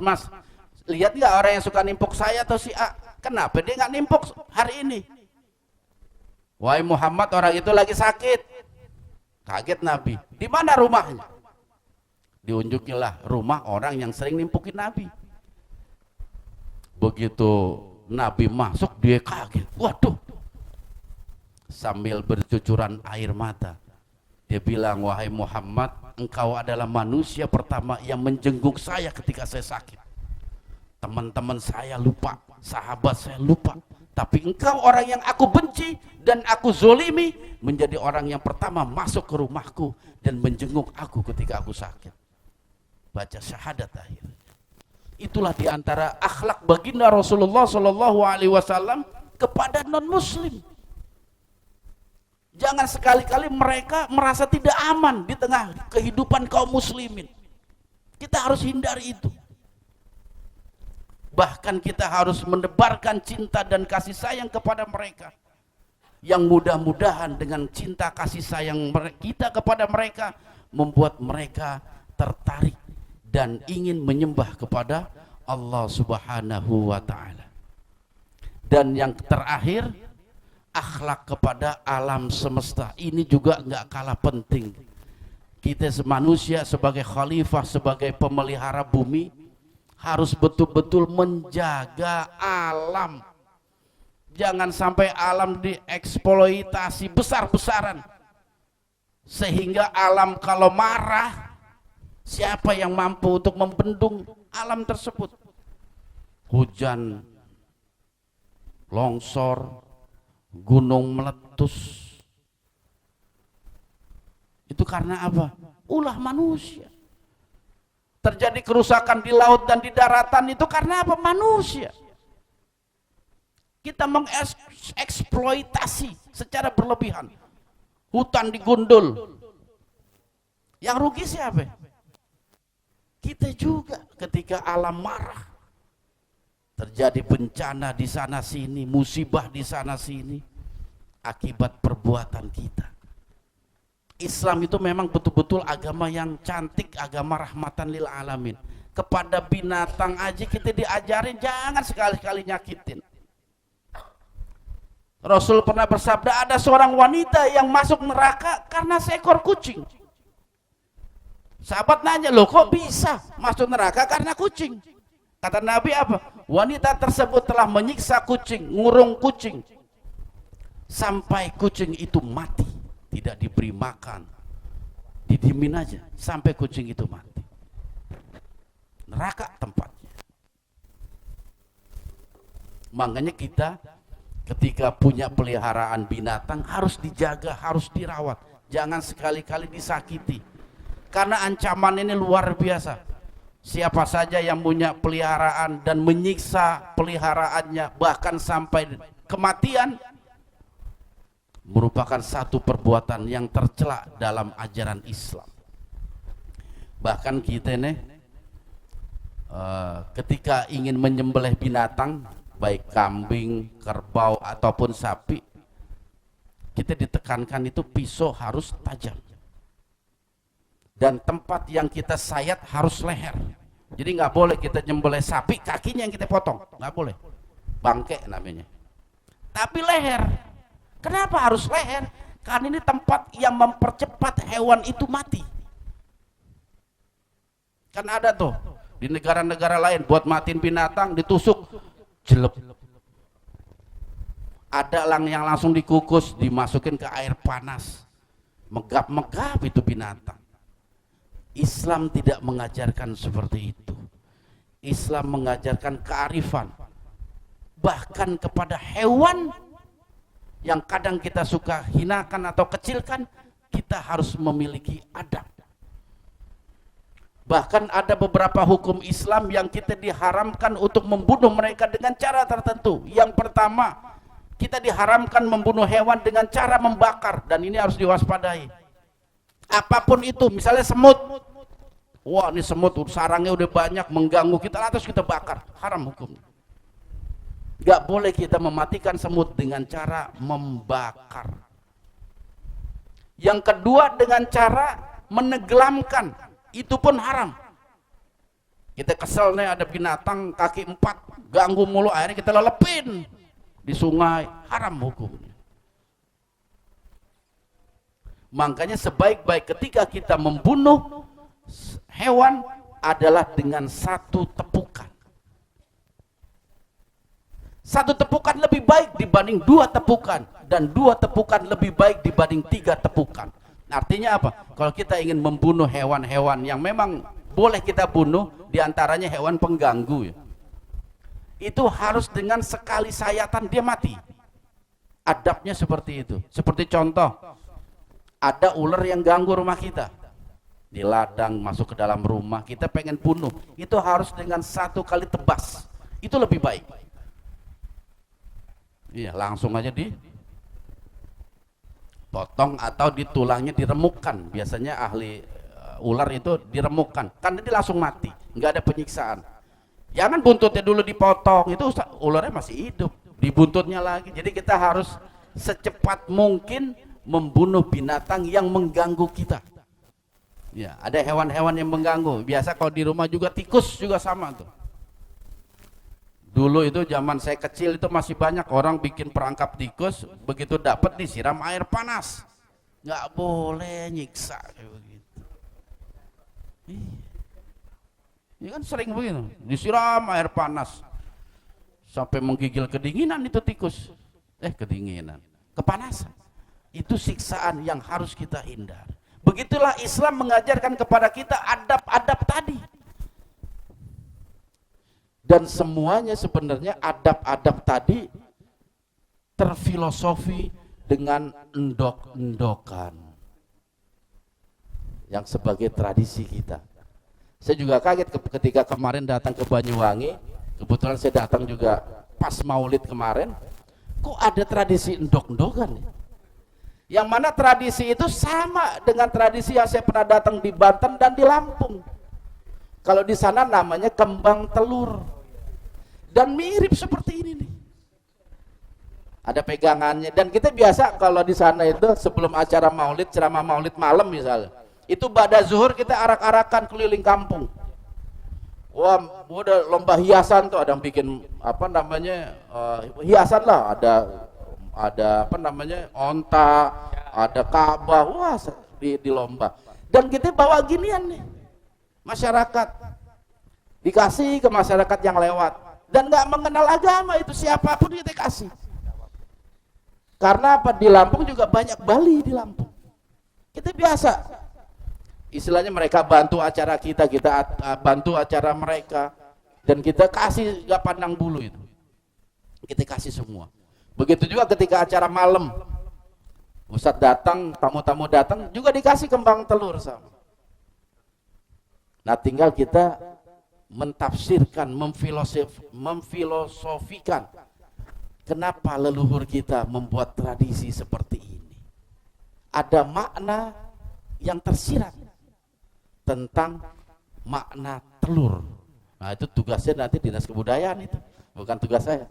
lihat nggak orang yang suka nimpuk saya atau si A? Kenapa dia nggak nimpuk hari ini? Wahai Muhammad, orang itu lagi sakit. Kaget Nabi, di mana rumahnya? Diunjukilah rumah orang yang sering nimpukin Nabi. Begitu Nabi masuk, dia kaget. Waduh, sambil bercucuran air mata, dia bilang, wahai Muhammad, engkau adalah manusia pertama yang menjenguk saya ketika saya sakit. Teman-teman saya lupa, sahabat saya lupa, tapi engkau orang yang aku benci dan aku zolimi, menjadi orang yang pertama masuk ke rumahku dan menjenguk aku ketika aku sakit. Baca syahadat akhir. Itulah diantara akhlak baginda Rasulullah SAW kepada non-muslim. Jangan sekali-kali mereka merasa tidak aman di tengah kehidupan kaum muslimin. Kita harus hindari itu. Bahkan kita harus menebarkan cinta dan kasih sayang kepada mereka. Yang mudah-mudahan dengan cinta kasih sayang kita kepada mereka membuat mereka tertarik dan ingin menyembah kepada Allah Subhanahu wa Ta'ala. Dan yang terakhir, akhlak kepada alam semesta. Ini juga nggak kalah penting. Kita manusia sebagai khalifah, sebagai pemelihara bumi, harus betul-betul menjaga alam. Jangan sampai alam dieksploitasi besar-besaran, sehingga alam kalau marah, siapa yang mampu untuk membendung alam tersebut? Hujan, longsor, gunung meletus. Itu karena apa? Ulah manusia. Terjadi kerusakan di laut dan di daratan itu karena apa? Manusia. Kita mengeksploitasi secara berlebihan. Hutan digundul. Yang rugi siapa? Kita juga ketika alam marah. Terjadi bencana di sana sini, musibah di sana sini, akibat perbuatan kita. Islam itu memang betul-betul agama yang cantik, agama rahmatan lil alamin. Kepada binatang aja kita diajarin jangan sekali-kali nyakitin. Rasul pernah bersabda, ada seorang wanita yang masuk neraka karena seekor kucing. Sahabat nanya, loh kok bisa masuk neraka karena kucing? Kata Nabi apa? Wanita tersebut telah menyiksa kucing, ngurung kucing, sampai kucing itu mati, tidak diberi makan, didiemin aja sampai kucing itu mati. Neraka tempatnya. Makanya kita ketika punya peliharaan binatang harus dijaga, harus dirawat, jangan sekali-kali disakiti, karena ancaman ini luar biasa. Siapa saja yang punya peliharaan dan menyiksa peliharaannya bahkan sampai kematian, merupakan satu perbuatan yang tercela dalam ajaran Islam. Bahkan kita nih ketika ingin menyembelih binatang, baik kambing, kerbau ataupun sapi, kita ditekankan itu pisau harus tajam dan tempat yang kita sayat harus leher. Jadi nggak boleh kita nyembelih sapi kakinya yang kita potong, nggak boleh, bangke namanya. Tapi leher. Kenapa harus leher? Karena ini tempat yang mempercepat hewan itu mati. Kan ada tuh di negara-negara lain buat matiin binatang ditusuk jelek. Ada yang langsung dikukus, dimasukin ke air panas, megap-megap itu binatang. Islam tidak mengajarkan seperti itu. Islam mengajarkan kearifan. Bahkan kepada hewan yang kadang kita suka hinakan atau kecilkan, kita harus memiliki adab. Bahkan ada beberapa hukum Islam yang kita diharamkan untuk membunuh mereka dengan cara tertentu. Yang pertama, kita diharamkan membunuh hewan dengan cara membakar, dan ini harus diwaspadai. Apapun itu, misalnya semut, wah ini semut sarangnya udah banyak mengganggu kita, terus kita bakar, haram hukumnya. Gak boleh kita mematikan semut dengan cara membakar. Yang kedua dengan cara menenggelamkan, itu pun haram. Kita kesel nih ada binatang kaki 4 ganggu mulu, akhirnya kita lelepin di sungai, haram hukumnya. Makanya sebaik-baik ketika kita membunuh hewan adalah dengan satu tepukan. Satu tepukan lebih baik dibanding 2 tepukan, dan 2 tepukan lebih baik dibanding 3 tepukan. Artinya apa? Kalau kita ingin membunuh hewan-hewan yang memang boleh kita bunuh, diantaranya hewan pengganggu ya, itu harus dengan sekali sayatan dia mati. Adabnya seperti itu. Seperti contoh, ada ular yang ganggu rumah kita di ladang, masuk ke dalam rumah, kita pengen bunuh, itu harus dengan 1 kali tebas, itu lebih baik. Iya, langsung aja dipotong atau di tulangnya diremukkan. Biasanya ahli ular itu diremukkan, kan dia langsung mati, nggak ada penyiksaan. Jangan buntutnya dulu dipotong, itu ularnya masih hidup, dibuntutnya lagi. Jadi kita harus secepat mungkin membunuh binatang yang mengganggu kita. Ya, ada hewan-hewan yang mengganggu. Biasa kalau di rumah juga tikus juga sama tuh. Dulu itu zaman saya kecil itu masih banyak orang bikin perangkap tikus, begitu dapat disiram air panas. Nggak boleh nyiksa kayak begitu. Ini kan sering begitu, disiram air panas sampai menggigil kedinginan itu tikus. Kedinginan, kepanasan. Itu siksaan yang harus kita hindari. Begitulah Islam mengajarkan kepada kita adab-adab tadi. Dan semuanya sebenarnya adab-adab tadi terfilosofi dengan endok-endokan yang sebagai tradisi kita. Saya juga kaget ketika kemarin datang ke Banyuwangi, kebetulan saya datang juga pas Maulid kemarin, kok ada tradisi endok-endokan ya? Yang mana tradisi itu sama dengan tradisi yang saya pernah datang di Banten dan di Lampung. Kalau di sana namanya kembang telur. Dan mirip seperti ini nih. Ada pegangannya, dan kita biasa kalau di sana itu sebelum acara Maulid, ceramah Maulid malam misalnya, itu ba'da zuhur kita arak-arakan keliling kampung. Wah, udah lomba hiasan tuh, ada yang bikin apa namanya hiasan lah, ada apa namanya onta, ada Ka'bah, wah di lomba. Dan kita bawa ginian nih, masyarakat dikasih ke masyarakat yang lewat, dan nggak mengenal agama itu, siapapun kita kasih. Karena apa? Di Lampung juga banyak Bali di Lampung. Kita biasa, istilahnya mereka bantu acara kita, kita bantu acara mereka, dan kita kasih nggak pandang bulu itu. Kita kasih semua. Begitu juga ketika acara malam, Ustadz datang, tamu-tamu datang, juga dikasih kembang telur sama. Nah, tinggal kita mentafsirkan, memfilosofikan kenapa leluhur kita membuat tradisi seperti ini. Ada makna yang tersirat tentang makna telur. Nah, itu tugasnya nanti Dinas Kebudayaan, itu bukan tugas saya.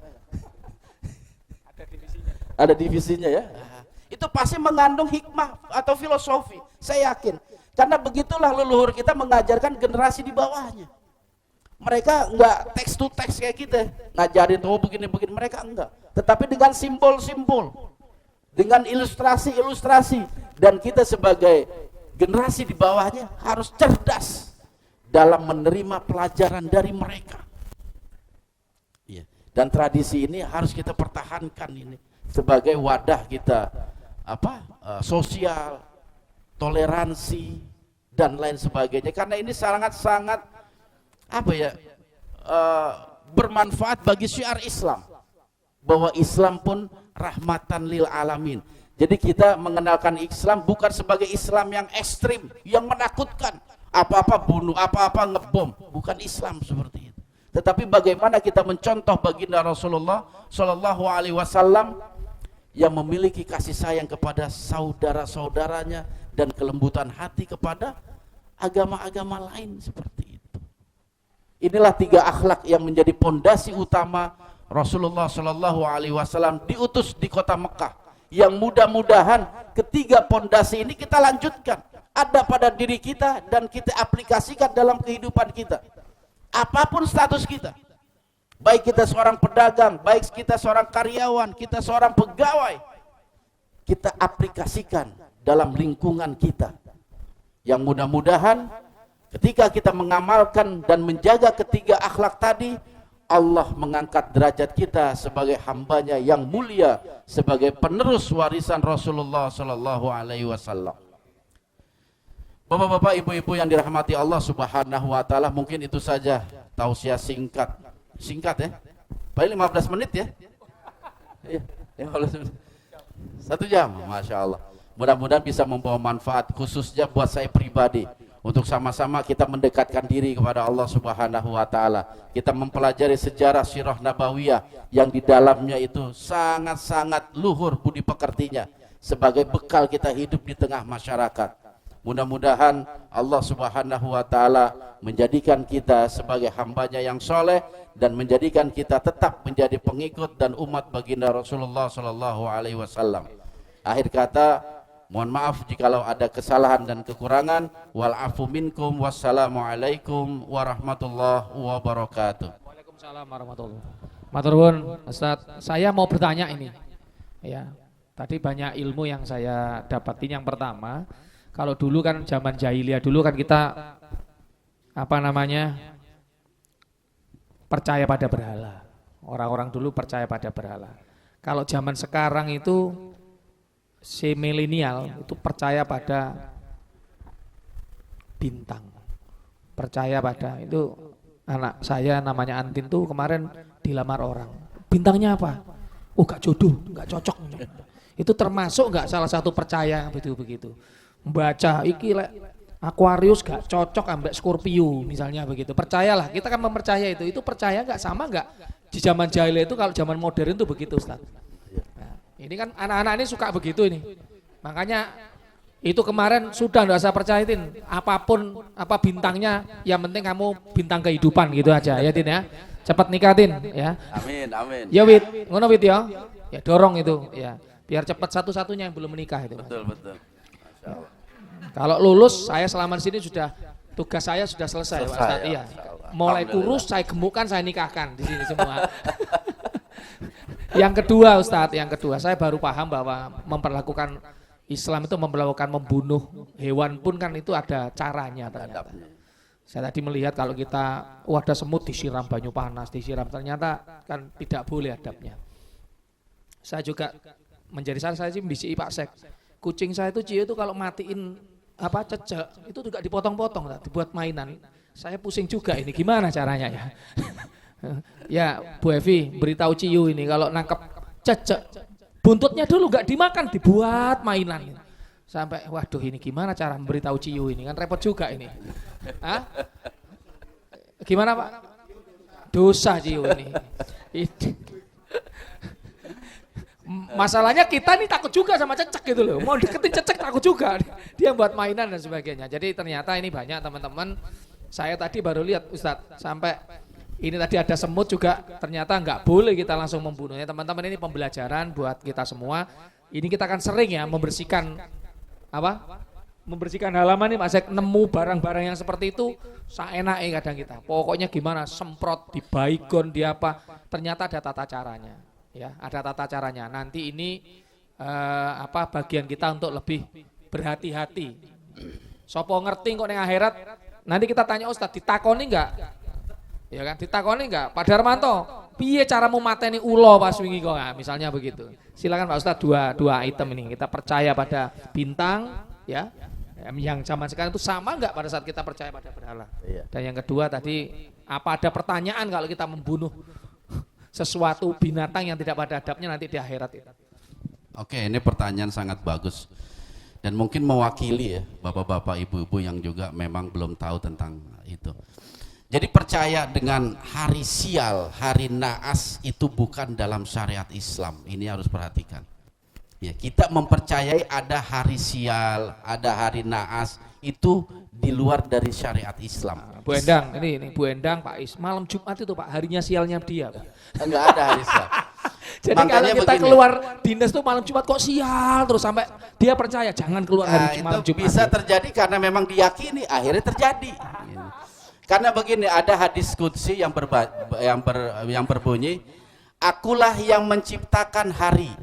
Ada divisinya ya. Itu pasti mengandung hikmah atau filosofi, saya yakin. Karena begitulah leluhur kita mengajarkan generasi di bawahnya. Mereka enggak text to text kayak kita, ngajarin oh begini-begini, mereka enggak. Tetapi dengan simbol-simbol, dengan ilustrasi-ilustrasi, dan kita sebagai generasi di bawahnya harus cerdas dalam menerima pelajaran dari mereka. Ya. Dan tradisi ini harus kita pertahankan ini sebagai wadah kita sosial, toleransi dan lain sebagainya. Karena ini sangat-sangat bermanfaat bagi syiar Islam, bahwa Islam pun rahmatan lil alamin. Jadi kita mengenalkan Islam bukan sebagai Islam yang ekstrim, yang menakutkan, apa-apa bunuh, apa-apa ngebom, bukan Islam seperti itu. Tetapi bagaimana kita mencontoh baginda Rasulullah Shallallahu Alaihi Wasallam yang memiliki kasih sayang kepada saudara-saudaranya dan kelembutan hati kepada agama-agama lain seperti itu. Inilah 3 akhlak yang menjadi pondasi utama Rasulullah Shallallahu Alaihi Wasallam diutus di kota Mekah, yang mudah-mudahan ketiga pondasi ini kita lanjutkan. Ada pada diri kita dan kita aplikasikan dalam kehidupan kita. Apapun status kita. Baik kita seorang pedagang, baik kita seorang karyawan, kita seorang pegawai. Kita aplikasikan dalam lingkungan kita. Yang mudah-mudahan ketika kita mengamalkan dan menjaga ketiga akhlak tadi, Allah mengangkat derajat kita sebagai hambanya yang mulia, sebagai penerus warisan Rasulullah Sallallahu Alaihi Wasallam. Bapak-bapak, ibu-ibu yang dirahmati Allah Subhanahu Wa Taala, mungkin itu saja tausiah singkat ya, paling 15 menit ya. Iya, 15 menit. 1 jam, masya Allah. Mudah-mudahan bisa membawa manfaat khususnya buat saya pribadi. Untuk sama-sama kita mendekatkan diri kepada Allah Subhanahu Wa Taala. Kita mempelajari sejarah sirah nabawiyah yang di dalamnya itu sangat-sangat luhur budi pekertinya sebagai bekal kita hidup di tengah masyarakat. Mudah-mudahan Allah Subhanahu Wa Taala menjadikan kita sebagai hambanya yang soleh dan menjadikan kita tetap menjadi pengikut dan umat baginda Rasulullah Sallallahu Alaihi Wasallam. Akhir kata, mohon maaf jikalau ada kesalahan dan kekurangan. Wal afu minkum. Wassalamualaikum warahmatullahi wabarakatuh. Waalaikumsalam warahmatullahi wabarakatuh. Matur nuwun, Ustaz. Saya mau bertanya ini. Ya, tadi banyak ilmu yang saya dapatin. Yang pertama, kalau dulu kan zaman jahiliyah dulu kan kita percaya pada berhala. Orang-orang dulu percaya pada berhala. Kalau zaman sekarang itu si milenial itu percaya pada bintang, percaya pada itu. Anak saya namanya Antin tuh kemarin dilamar orang, bintangnya apa? Oh gak jodoh, gak cocok. Itu termasuk gak salah satu percaya begitu. Membaca iki Aquarius gak cocok ambek Scorpio misalnya begitu. Percayalah, kita kan mempercaya itu percaya gak sama gak di zaman jahiliyah itu. Kalau zaman modern itu begitu, Ustaz. Ini kan anak-anak ini suka begitu ini. Makanya itu kemarin sudah enggak usah percayain apapun apa bintangnya, yang penting kamu bintang kehidupan gitu aja ya Tin ya. Cepat nikah Tin ya. Amin. Ya Wit, ngono Wit ya. Ya dorong itu ya. Biar cepat satu-satunya yang belum menikah itu. Betul. Masya Allah. Kalau lulus saya selama di sini sudah tugas saya sudah selesai Pak Ustaz. Iya. Mulai kurus saya gemukkan, saya nikahkan di sini semua. Yang kedua Ustadz, saya baru paham bahwa memperlakukan Islam itu memperlakukan membunuh hewan pun kan itu ada caranya ternyata. Saya tadi melihat kalau kita ada semut disiram banyu panas, ternyata kan tidak boleh adabnya. Saya juga menjadi saya sih mbisi Pak Sek. Kucing saya itu Cio itu kalau matiin cecek itu juga dipotong-potong, dibuat mainan. Saya pusing juga ini gimana caranya ya. Ya Bu Evi beritahu Ciu ini kalau nangkep cecek buntutnya dulu gak dimakan, dibuat mainan. Sampai waduh ini gimana cara memberitahu Ciu ini, kan repot juga ini. Hah? Gimana Pak? Dosa Ciu ini. Masalahnya kita nih takut juga sama cecek gitu loh. Mau deketin cecek takut juga. Dia buat mainan dan sebagainya. Jadi ternyata ini banyak teman-teman. Saya tadi baru lihat Ustadz sampai ini tadi ada semut juga, ternyata nggak boleh kita langsung membunuhnya. Teman-teman ini pembelajaran buat kita semua. Ini kita akan sering ya membersihkan membersihkan halaman nih Pak Sek, nemu barang-barang yang seperti itu saenake kadang kita. Pokoknya gimana semprot di baygon di apa, ternyata ada tata caranya. Ya, ada tata caranya. Nanti ini bagian kita untuk lebih berhati-hati. Sopo ngerti kok ning akhirat? Nanti kita tanya Ustadz, ditakoni enggak? Ya kan, ditakoni enggak? Pak Darmanto, piye caramu mateni ulo pas wingi kok? Nah, misalnya begitu. Silakan Pak Ustadz, dua item ini. Kita percaya pada bintang, ya. Yang zaman sekarang itu sama enggak pada saat kita percaya pada berhala? Iya. Dan yang kedua tadi, apa ada pertanyaan kalau kita membunuh sesuatu binatang yang tidak pada adabnya nanti di akhirat itu? Oke, ini pertanyaan sangat bagus. Dan mungkin mewakili ya, bapak-bapak, ibu-ibu yang juga memang belum tahu tentang itu. Jadi percaya dengan hari sial, hari naas itu bukan dalam syariat Islam. Ini harus perhatikan. Ya, kita mempercayai ada hari sial, ada hari naas, itu di luar dari syariat Islam. Bu Endang, ini Bu Endang Pak Is, malam Jumat itu Pak, harinya sialnya dia Pak. Enggak ada hari sial. Jadi Makanya kalau kita begini. keluar dinas tuh malam Jumat kok sial terus sampai dia percaya jangan keluar hari malam Itu Jumat. bisa terjadi karena memang diyakini, akhirnya terjadi. Karena begini, ada hadis qudsi yang berbunyi, akulah yang menciptakan hari,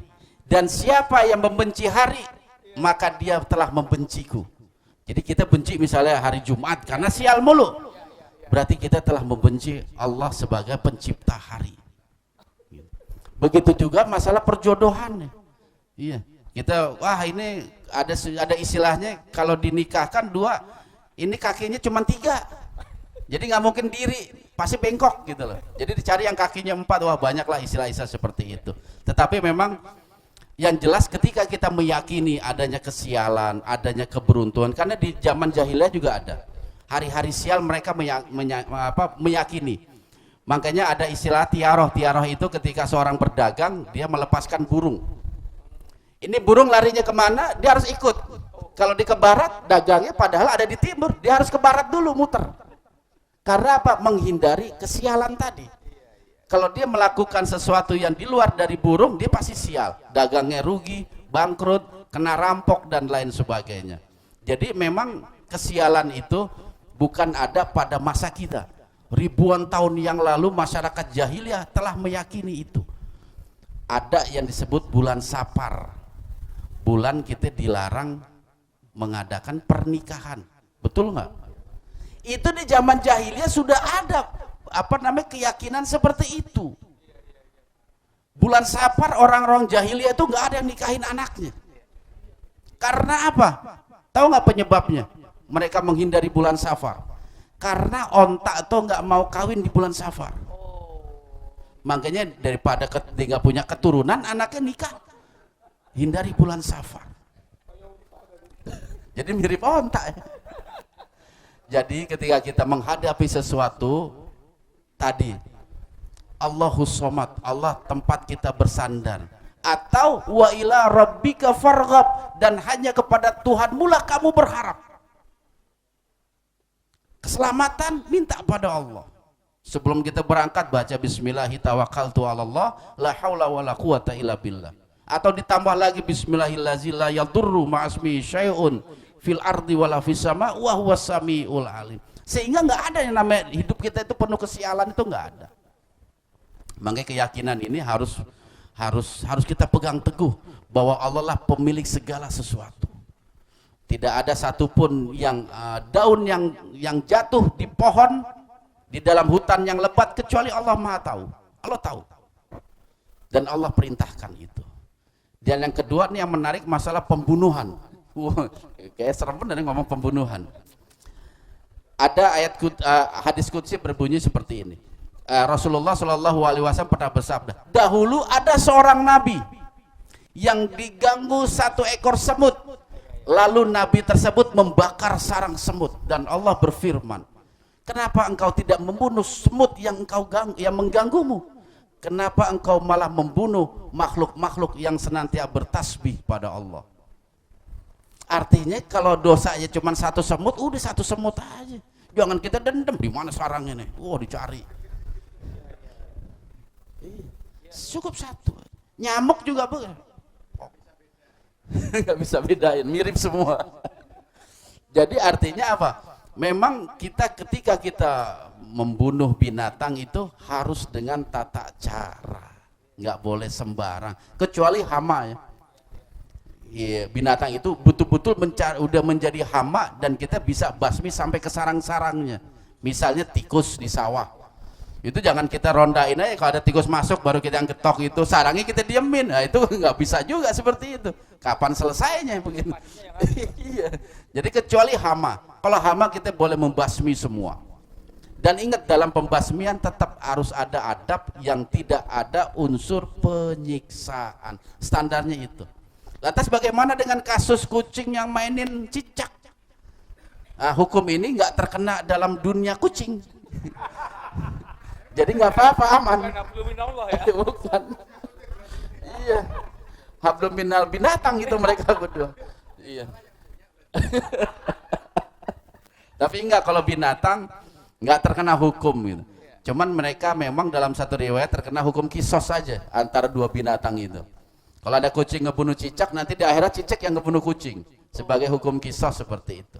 dan siapa yang membenci hari, maka dia telah membenciku. Jadi kita benci misalnya hari Jumat karena sial mulu, berarti kita telah membenci Allah sebagai pencipta hari. Begitu juga masalah perjodohan. Iya, kita wah ini ada istilahnya kalau dinikahkan dua, ini kakinya cuma 3, jadi nggak mungkin diri, pasti bengkok gitu loh. Jadi dicari yang kakinya 4, wah banyaklah istilah-istilah seperti itu. Tetapi memang yang jelas ketika kita meyakini adanya kesialan, adanya keberuntuhan, karena di zaman jahiliyah juga ada hari-hari sial, mereka meyakini. Makanya ada istilah tiaroh. Tiaroh itu ketika seorang berdagang, dia melepaskan burung. Ini burung larinya kemana, dia harus ikut. Kalau di ke barat, dagangnya padahal ada di timur, dia harus ke barat dulu muter. Karena apa? Menghindari kesialan tadi. Kalau dia melakukan sesuatu yang di luar dari burung, dia pasti sial. Dagangnya rugi, bangkrut, kena rampok, dan lain sebagainya. Jadi memang kesialan itu bukan ada pada masa kita. Ribuan tahun yang lalu masyarakat jahiliyah telah meyakini itu. Ada yang disebut bulan Safar. Bulan kita dilarang mengadakan pernikahan. Betul nggak? Itu di zaman jahiliyah sudah ada keyakinan seperti itu. Bulan Safar orang-orang jahiliyah itu nggak ada yang nikahin anaknya. Karena apa? Tahu nggak penyebabnya? Mereka menghindari bulan Safar. Karena ontak itu nggak mau kawin di bulan Safar. Makanya daripada dia nggak punya keturunan, anaknya nikah, hindari bulan Safar. Jadi mirip ontak ya. Jadi ketika kita menghadapi sesuatu tadi, Allahus Somad, Allah tempat kita bersandar, atau wa ila rabbika farghab, dan hanya kepada Tuhanmu lah kamu berharap. Keselamatan minta pada Allah. Sebelum kita berangkat baca bismillahi tawakkaltu 'alallah la haula wala quwata illa billah. Atau ditambah lagi bismillahirrahmanirrahim la yadurru ma'asmi syai'un fil ardi wala fis sama wa huwas samiul alim. Sehingga nggak ada yang namanya hidup kita itu penuh kesialan, itu nggak ada. Makanya keyakinan ini harus kita pegang teguh bahwa Allah lah pemilik segala sesuatu. Tidak ada satupun yang daun yang jatuh di pohon di dalam hutan yang lebat kecuali Allah Maha tahu. Allah tahu. Dan Allah perintahkan itu. Dan yang kedua nih yang menarik, masalah pembunuhan. Kayak serem bener ngomong pembunuhan. Ada hadis qudsi berbunyi seperti ini. Rasulullah Shallallahu Alaihi Wasallam pernah bersabda, dahulu ada seorang nabi yang diganggu satu ekor semut. Lalu nabi tersebut membakar sarang semut, dan Allah berfirman, kenapa engkau tidak membunuh semut yang mengganggumu? Kenapa engkau malah membunuh makhluk-makhluk yang senantiasa bertasbih pada Allah? Artinya kalau dosanya cuma satu semut, udah satu semut aja. Jangan kita dendam, di mana sarangnya nih? Dicari. Cukup satu. Nyamuk juga boleh. Nggak bisa bedain, mirip semua. Jadi artinya apa? Memang ketika kita membunuh binatang itu harus dengan tata cara, nggak boleh sembarang, kecuali hama ya. Binatang itu betul-betul udah menjadi hama dan kita bisa basmi sampai ke sarang-sarangnya. Misalnya tikus di sawah, itu jangan kita rondain aja, kalau ada tikus masuk baru kita yang ketok itu, sarangnya kita diemin. Nah, itu nggak bisa juga seperti itu. Kapan selesainya begitu? Iya. Jadi kecuali hama. Kalau hama kita boleh membasmi semua. Dan ingat, dalam pembasmian tetap harus ada adab yang tidak ada unsur penyiksaan. Standarnya itu. Lantas bagaimana dengan kasus kucing yang mainin cicak? Nah, hukum ini nggak terkena dalam dunia kucing. Jadi nggak apa-apa, aman. Bukan. Iya. Hablum minal binatang itu mereka berdua. Iya. Tapi enggak, kalau binatang nggak terkena hukum gitu. Cuman mereka memang dalam satu riwayat terkena hukum kisos saja antara dua binatang itu. Kalau ada kucing ngebunuh cicak, nanti di akhirat cicak yang ngebunuh kucing sebagai hukum kisos seperti itu.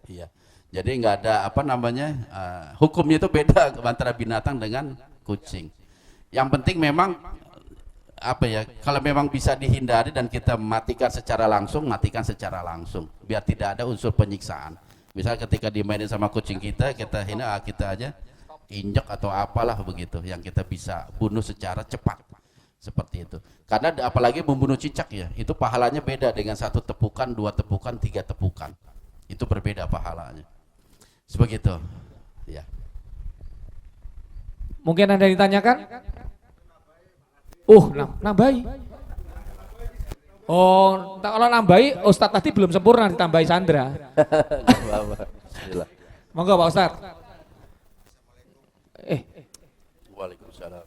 Iya. Jadi nggak ada apa namanya hukumnya itu beda antara binatang dengan kucing. Yang penting memang apa ya, kalau memang bisa dihindari dan kita matikan secara langsung, matikan secara langsung biar tidak ada unsur penyiksaan. Misalnya ketika dimainin sama kucing kita hina, kita aja injek atau apalah begitu yang kita bisa bunuh secara cepat seperti itu. Karena apalagi membunuh cicak ya, itu pahalanya beda dengan 1 tepukan, 2 tepukan, 3 tepukan. Itu berbeda pahalanya. Sebegitu. Ya. Mungkin ada yang ditanyakan? Nambahi. Oh, kalau nambahi, Ustadz tadi belum sempurna ditambahi Sandra. Monggo Pak Ustadz. Waalaikumsalam.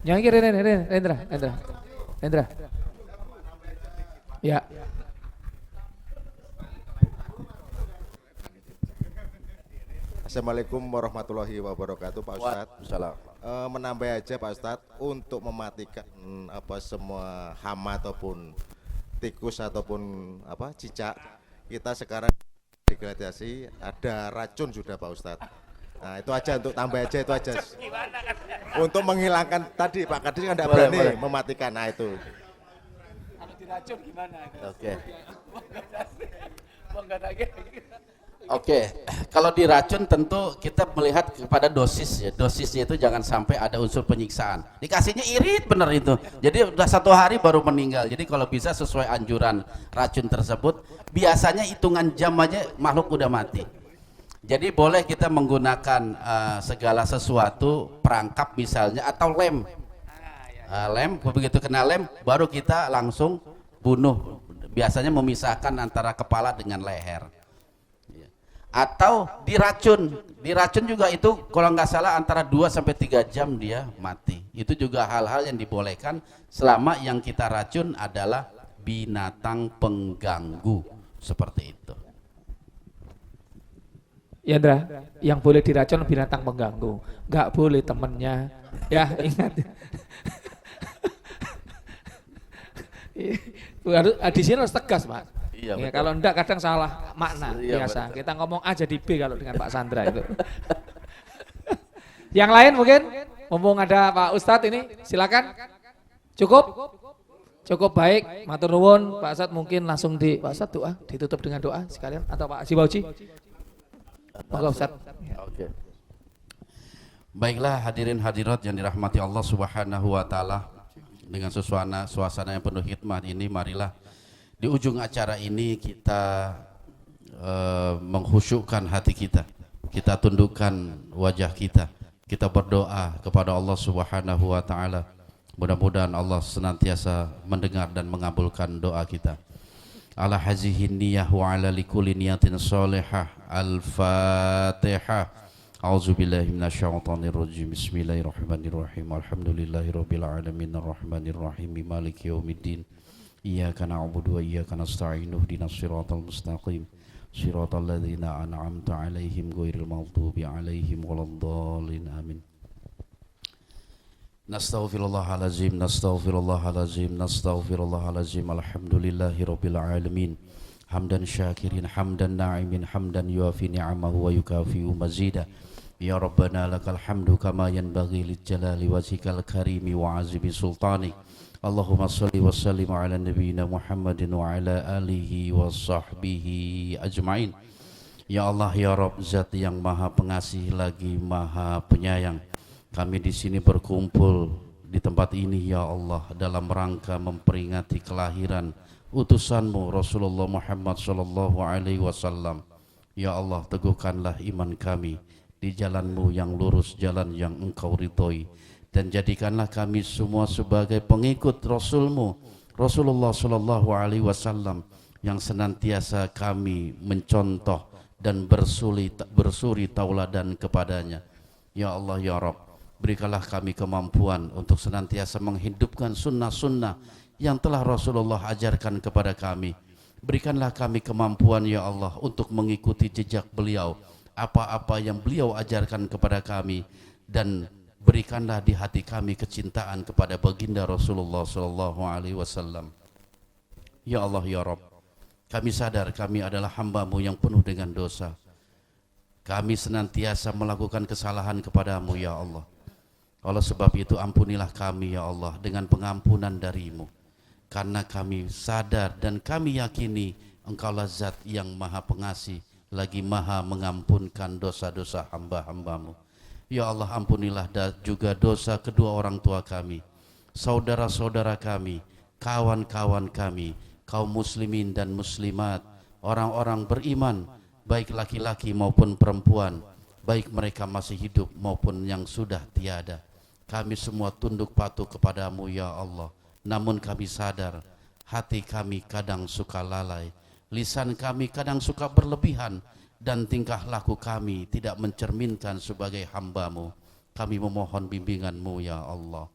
Yang kiri Rendra. Ya. Assalamualaikum warahmatullahi wabarakatuh Pak Ustadz. Menambah aja Pak Ustadz untuk mematikan semua hama ataupun tikus ataupun cicak, kita sekarang degradasi ada racun sudah Pak Ustadz. Nah itu aja, untuk tambah aja itu aja. Untuk menghilangkan tadi Pak Kadis kan tidak berani mematikan. Nah itu. Kalau diracun gimana? Oke. Oke, kalau diracun tentu kita melihat kepada dosis ya. Dosisnya itu jangan sampai ada unsur penyiksaan. Dikasihnya irit bener itu. Jadi udah 1 hari baru meninggal. Jadi kalau bisa sesuai anjuran racun tersebut, biasanya hitungan jam aja makhluk udah mati. Jadi boleh kita menggunakan segala sesuatu, perangkap misalnya atau lem. Lem, begitu kena lem baru kita langsung bunuh. Biasanya memisahkan antara kepala dengan leher. Atau diracun juga itu kalau nggak salah antara 2 sampai 3 jam dia mati. Itu juga hal-hal yang dibolehkan selama yang kita racun adalah binatang pengganggu seperti itu. Ya Indra, yang boleh diracun binatang pengganggu, nggak boleh temennya. Ya ingat. Di sini harus tegas Pak. Iya, Ya, kalau enggak kadang salah makna biasa. Betul. Kita ngomong A jadi B kalau dengan Pak Sandra itu. Yang lain mungkin, mumpung ada Pak Ustadz ini, silakan. Cukup baik. Matur nuwun Pak Ustadz, mungkin langsung Pak Ustadz doa, ditutup dengan doa sekalian atau Pak Haji Bauci. Monggo Ustadz. Oke. Baiklah hadirin hadirat yang dirahmati Allah Subhanahu wa taala, dengan suasana yang penuh hikmah ini, marilah di ujung acara ini kita mengkhusyukkan hati kita, kita tundukkan wajah kita, kita berdoa kepada Allah Subhanahu wa taala. Mudah-mudahan Allah senantiasa mendengar dan mengabulkan doa kita. Ala hazihin niyah wa ala likulli niyatin sholihah. Al-Fatihah. A'udzubillahi minasyaitonir rajim. Bismillahirrahmanirrahim. Alhamdulillahirabbil alamin arrahmanir rahim maliki yaumiddin. Iyyaka na'budu wa iyyaka nasta'in ihdinas siratal mustaqim siratal ladzina an'amta 'alaihim ghairil maghdubi 'alaihim waladdallin amin. Nastaghfirullahalazim alhamdulillahirabbil alamin hamdan syakirin hamdan na'imin hamdan yuafi ni'amahu wa yukafi'u mazida. Ya Rabbana lakal hamdu kama yanbaghi lijjalali wajhikal karimi wa 'azimi sultanik. Allahumma salli wa sallim ala nabiyyina Muhammadin wa ala alihi wa sahbihi ajma'in. Ya Allah ya Rabb, zat yang maha pengasih lagi maha penyayang, kami di sini berkumpul di tempat ini ya Allah dalam rangka memperingati kelahiran utusanmu Rasulullah Muhammad sallallahu alaihi wasallam. Ya Allah, teguhkanlah iman kami di jalanmu yang lurus, jalan yang engkau ridhoi, dan jadikanlah kami semua sebagai pengikut Rasulmu Rasulullah sallallahu alaihi wasallam yang senantiasa kami mencontoh dan bersuri tauladan kepadanya. Ya Allah ya Rabb, berikanlah kami kemampuan untuk senantiasa menghidupkan sunnah-sunnah yang telah Rasulullah ajarkan kepada kami. Berikanlah kami kemampuan ya Allah untuk mengikuti jejak beliau apa-apa yang beliau ajarkan kepada kami, dan berikanlah di hati kami kecintaan kepada baginda Rasulullah sallallahu alaihi wasallam. Ya Allah ya Rabb, kami sadar kami adalah hamba-Mu yang penuh dengan dosa. Kami senantiasa melakukan kesalahan kepadamu ya Allah. Oleh sebab itu ampunilah kami ya Allah dengan pengampunan dari-Mu. Karena kami sadar dan kami yakini Engkaulah zat yang maha pengasih, lagi maha mengampunkan dosa-dosa hamba-hamba-Mu. Ya Allah, ampunilah juga dosa kedua orang tua kami, saudara-saudara kami, kawan-kawan kami, kaum muslimin dan muslimat, orang-orang beriman, baik laki-laki maupun perempuan, baik mereka masih hidup maupun yang sudah tiada. Kami semua tunduk patuh kepadamu ya Allah. Namun kami sadar hati kami kadang suka lalai, lisan kami kadang suka berlebihan, dan tingkah laku kami tidak mencerminkan sebagai hamba-Mu. Kami memohon bimbingan-Mu ya Allah.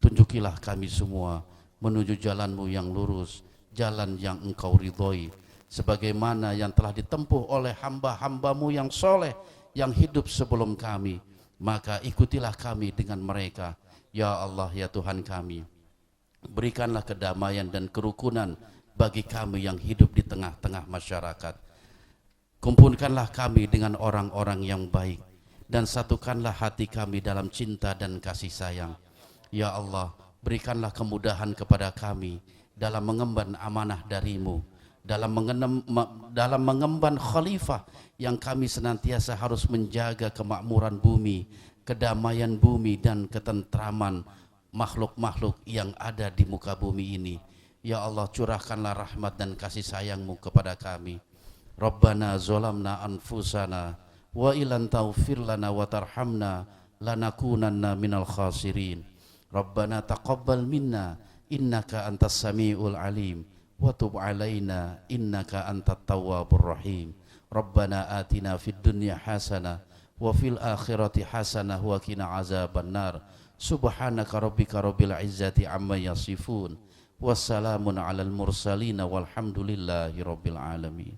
Tunjukilah kami semua menuju jalan-Mu yang lurus, jalan yang Engkau ridhoi, sebagaimana yang telah ditempuh oleh hamba-hamba-Mu yang soleh, yang hidup sebelum kami. Maka ikutilah kami dengan mereka. Ya Allah ya Tuhan kami, berikanlah kedamaian dan kerukunan bagi kami yang hidup di tengah-tengah masyarakat. Kumpulkanlah kami dengan orang-orang yang baik, dan satukanlah hati kami dalam cinta dan kasih sayang. Ya Allah, berikanlah kemudahan kepada kami dalam mengemban amanah dari-Mu, dalam mengemban khalifah yang kami senantiasa harus menjaga kemakmuran bumi, kedamaian bumi, dan ketentraman makhluk-makhluk yang ada di muka bumi ini. Ya Allah, curahkanlah rahmat dan kasih sayang-Mu kepada kami. Rabbana zolamna anfusana wa ilan taghfir lana wa tarhamna lanakunanna minal khasirin. Rabbana taqabbal minna innaka antas samiul alim wa tub alaina innaka antat tawwabur rahim. Rabbana atina fid dunya hasanah wa fil akhirati hasanah wa qina azaban nar. Subhanaka rabbika rabbil izzati amma yasifun. Wassalamun alal mursalin walhamdulillahi rabbil alamin.